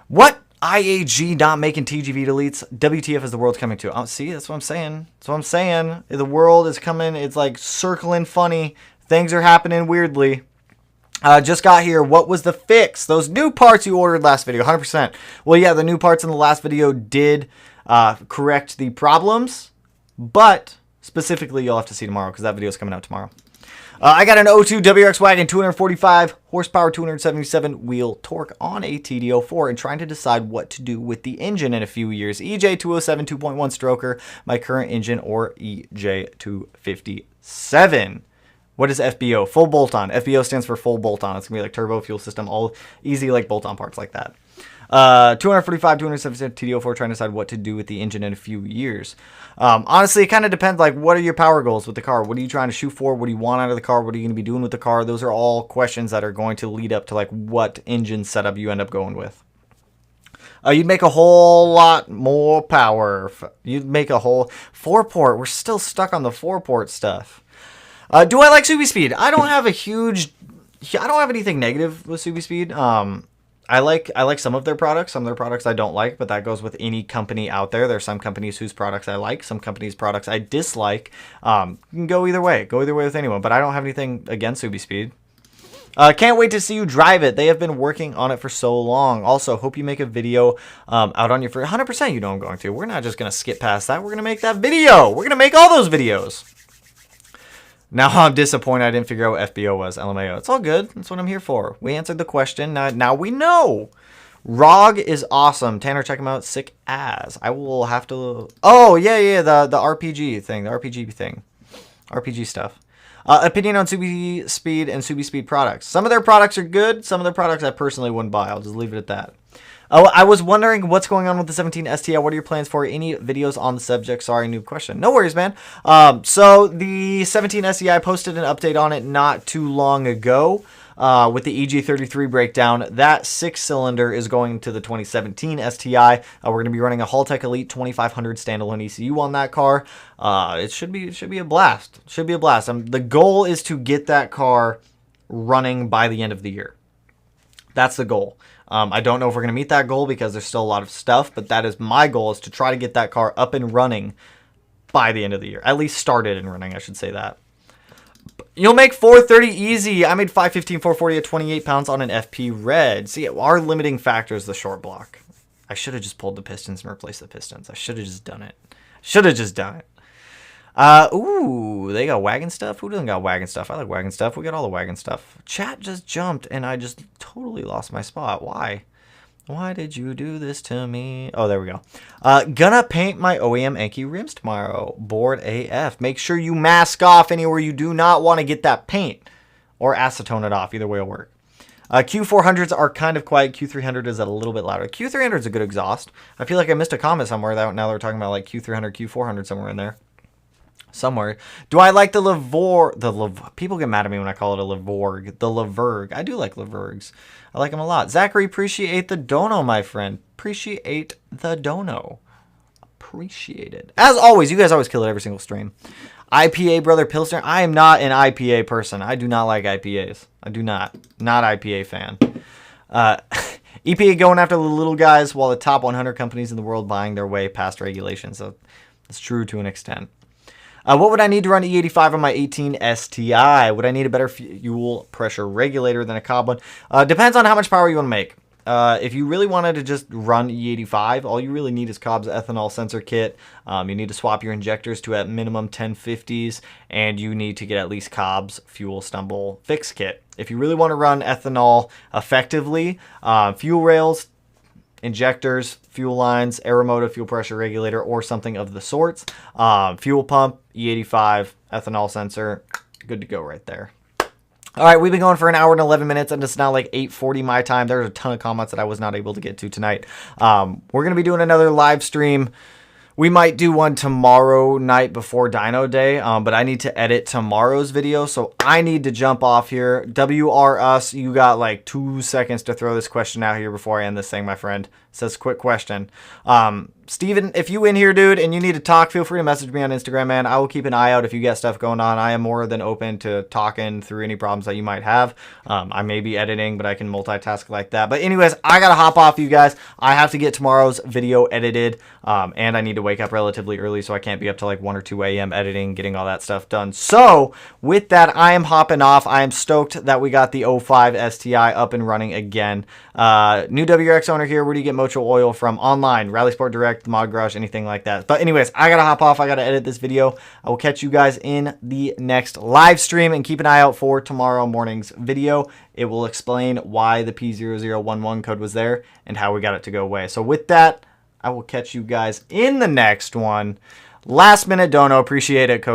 What? IAG not making TGV deletes. WTF is the world's coming to. Oh, see, that's what I'm saying. That's what I'm saying. The world is coming. It's like circling funny. Things are happening weirdly. Just got here. What was the fix? Those new parts you ordered last video. 100%. Well, yeah, the new parts in the last video did correct the problems. But specifically, you'll have to see tomorrow because that video is coming out tomorrow. I got an 02 WRX wagon, 245 horsepower, 277 wheel torque on a TD04 and trying to decide what to do with the engine in a few years. EJ207 2.1 stroker, my current engine, or EJ257. What is FBO? Full bolt-on. FBO stands for full bolt-on. It's going to be like turbo fuel system, all easy like bolt-on parts like that. 245, 277 TD04, trying to decide what to do with the engine in a few years. Honestly, it kind of depends, like, what are your power goals with the car? What are you trying to shoot for? What do you want out of the car? What are you going to be doing with the car? Those are all questions that are going to lead up to, like, what engine setup you end up going with. You'd make a whole lot more power. You'd make a whole 4-port. We're still stuck on the 4-port stuff. Do I like Subi Speed? I don't have anything negative with Subi Speed. I like some of their products. Some of their products I don't like, but that goes with any company out there. There are some companies whose products I like, some companies' products I dislike. You can go either way. Go either way with anyone, but I don't have anything against Subi Speed. Can't wait to see you drive it. They have been working on it for so long. Also, hope you make a video out on your first 100%. You know I'm going to. We're not just going to skip past that. We're going to make that video. We're going to make all those videos. Now I'm disappointed I didn't figure out what FBO was. LMAO. It's all good. That's what I'm here for. We answered the question. Now we know. ROG is awesome. Tanner, check him out. Sick as. I will have to... Oh, yeah. The RPG thing. The RPG thing. RPG stuff. Opinion on Subi Speed and Subi Speed products. Some of their products are good. Some of their products I personally wouldn't buy. I'll just leave it at that. Oh, I was wondering what's going on with the 17 STI. What are your plans for any videos on the subject? Sorry, new question. No worries, man. So the 17 STI posted an update on it not too long ago with the EG33 breakdown. That 6-cylinder is going to the 2017 STI. We're going to be running a Haltech Elite 2500 standalone ECU on that car. It should be a blast. Should be a blast. The goal is to get that car running by the end of the year. That's the goal. I don't know if we're going to meet that goal because there's still a lot of stuff, but that is my goal, is to try to get that car up and running by the end of the year. At least started and running, I should say that. You'll make 430 easy. I made 515, 440 at 28 pounds on an FP Red. See, our limiting factor is the short block. I should have just pulled the pistons and replaced the pistons. I should have just done it. Ooh, they got wagon stuff? Who doesn't got wagon stuff? I like wagon stuff. We got all the wagon stuff. Chat just jumped, and I just totally lost my spot. Why? Why did you do this to me? Oh, there we go. Gonna paint my OEM Anki rims tomorrow. Bored AF. Make sure you mask off anywhere you do not want to get that paint. Or acetone it off. Either way will work. Q400s are kind of quiet. Q300 is a little bit louder. Q300 is a good exhaust. I feel like I missed a comment somewhere. Now they're talking about like Q300, Q400 somewhere in there. Do I like the Levorg? People get mad at me when I call it a Levorg. The Levorg. I do like Levorgs. I like them a lot. Zachary, appreciate the dono, my friend. Appreciate the dono. Appreciate it. As always, you guys always kill it every single stream. IPA, brother Pilsner. I am not an IPA person. I do not like IPAs. I do not. Not IPA fan. EPA going after the little guys while the top 100 companies in the world buying their way past regulations. So it's true to an extent. What would I need to run E85 on my 18 STI? Would I need a better fuel pressure regulator than a Cobb one? Depends on how much power you want to make. If you really wanted to just run E85, all you really need is Cobb's ethanol sensor kit. You need to swap your injectors to at minimum 1050s, and you need to get at least Cobb's fuel stumble fix kit. If you really want to run ethanol effectively, fuel rails, injectors, fuel lines, aeromotive, fuel pressure regulator, or something of the sorts. Fuel pump, E85, ethanol sensor, good to go right there. All right, we've been going for an hour and 11 minutes, and it's now like 8:40 my time. There's a ton of comments that I was not able to get to tonight. We're going to be doing another live stream. We might do one tomorrow night before Dyno Day, but I need to edit tomorrow's video, so I need to jump off here. WR Us, you got like 2 seconds to throw this question out here before I end this thing, my friend. It says, quick question. Steven, if you in here, dude, and you need to talk, feel free to message me on Instagram, man. I will keep an eye out if you got stuff going on. I am more than open to talking through any problems that you might have. I may be editing, but I can multitask like that. But anyways, I got to hop off, you guys. I have to get tomorrow's video edited, and I need to wake up relatively early, so I can't be up till like 1 or 2 a.m. editing, getting all that stuff done. So with that, I am hopping off. I am stoked that we got the 05 STI up and running again. New WRX owner here. Where do you get Mocho oil from? Online, Rally Sport Direct, Mod Garage, anything like that. But anyways, I gotta hop off. I gotta edit this video. I will catch you guys in the next live stream, and keep an eye out for tomorrow morning's video. It will explain why the P0011 code was there and how we got it to go away. So with that, I will catch you guys in the next one. Last minute dono. Appreciate it, Coach.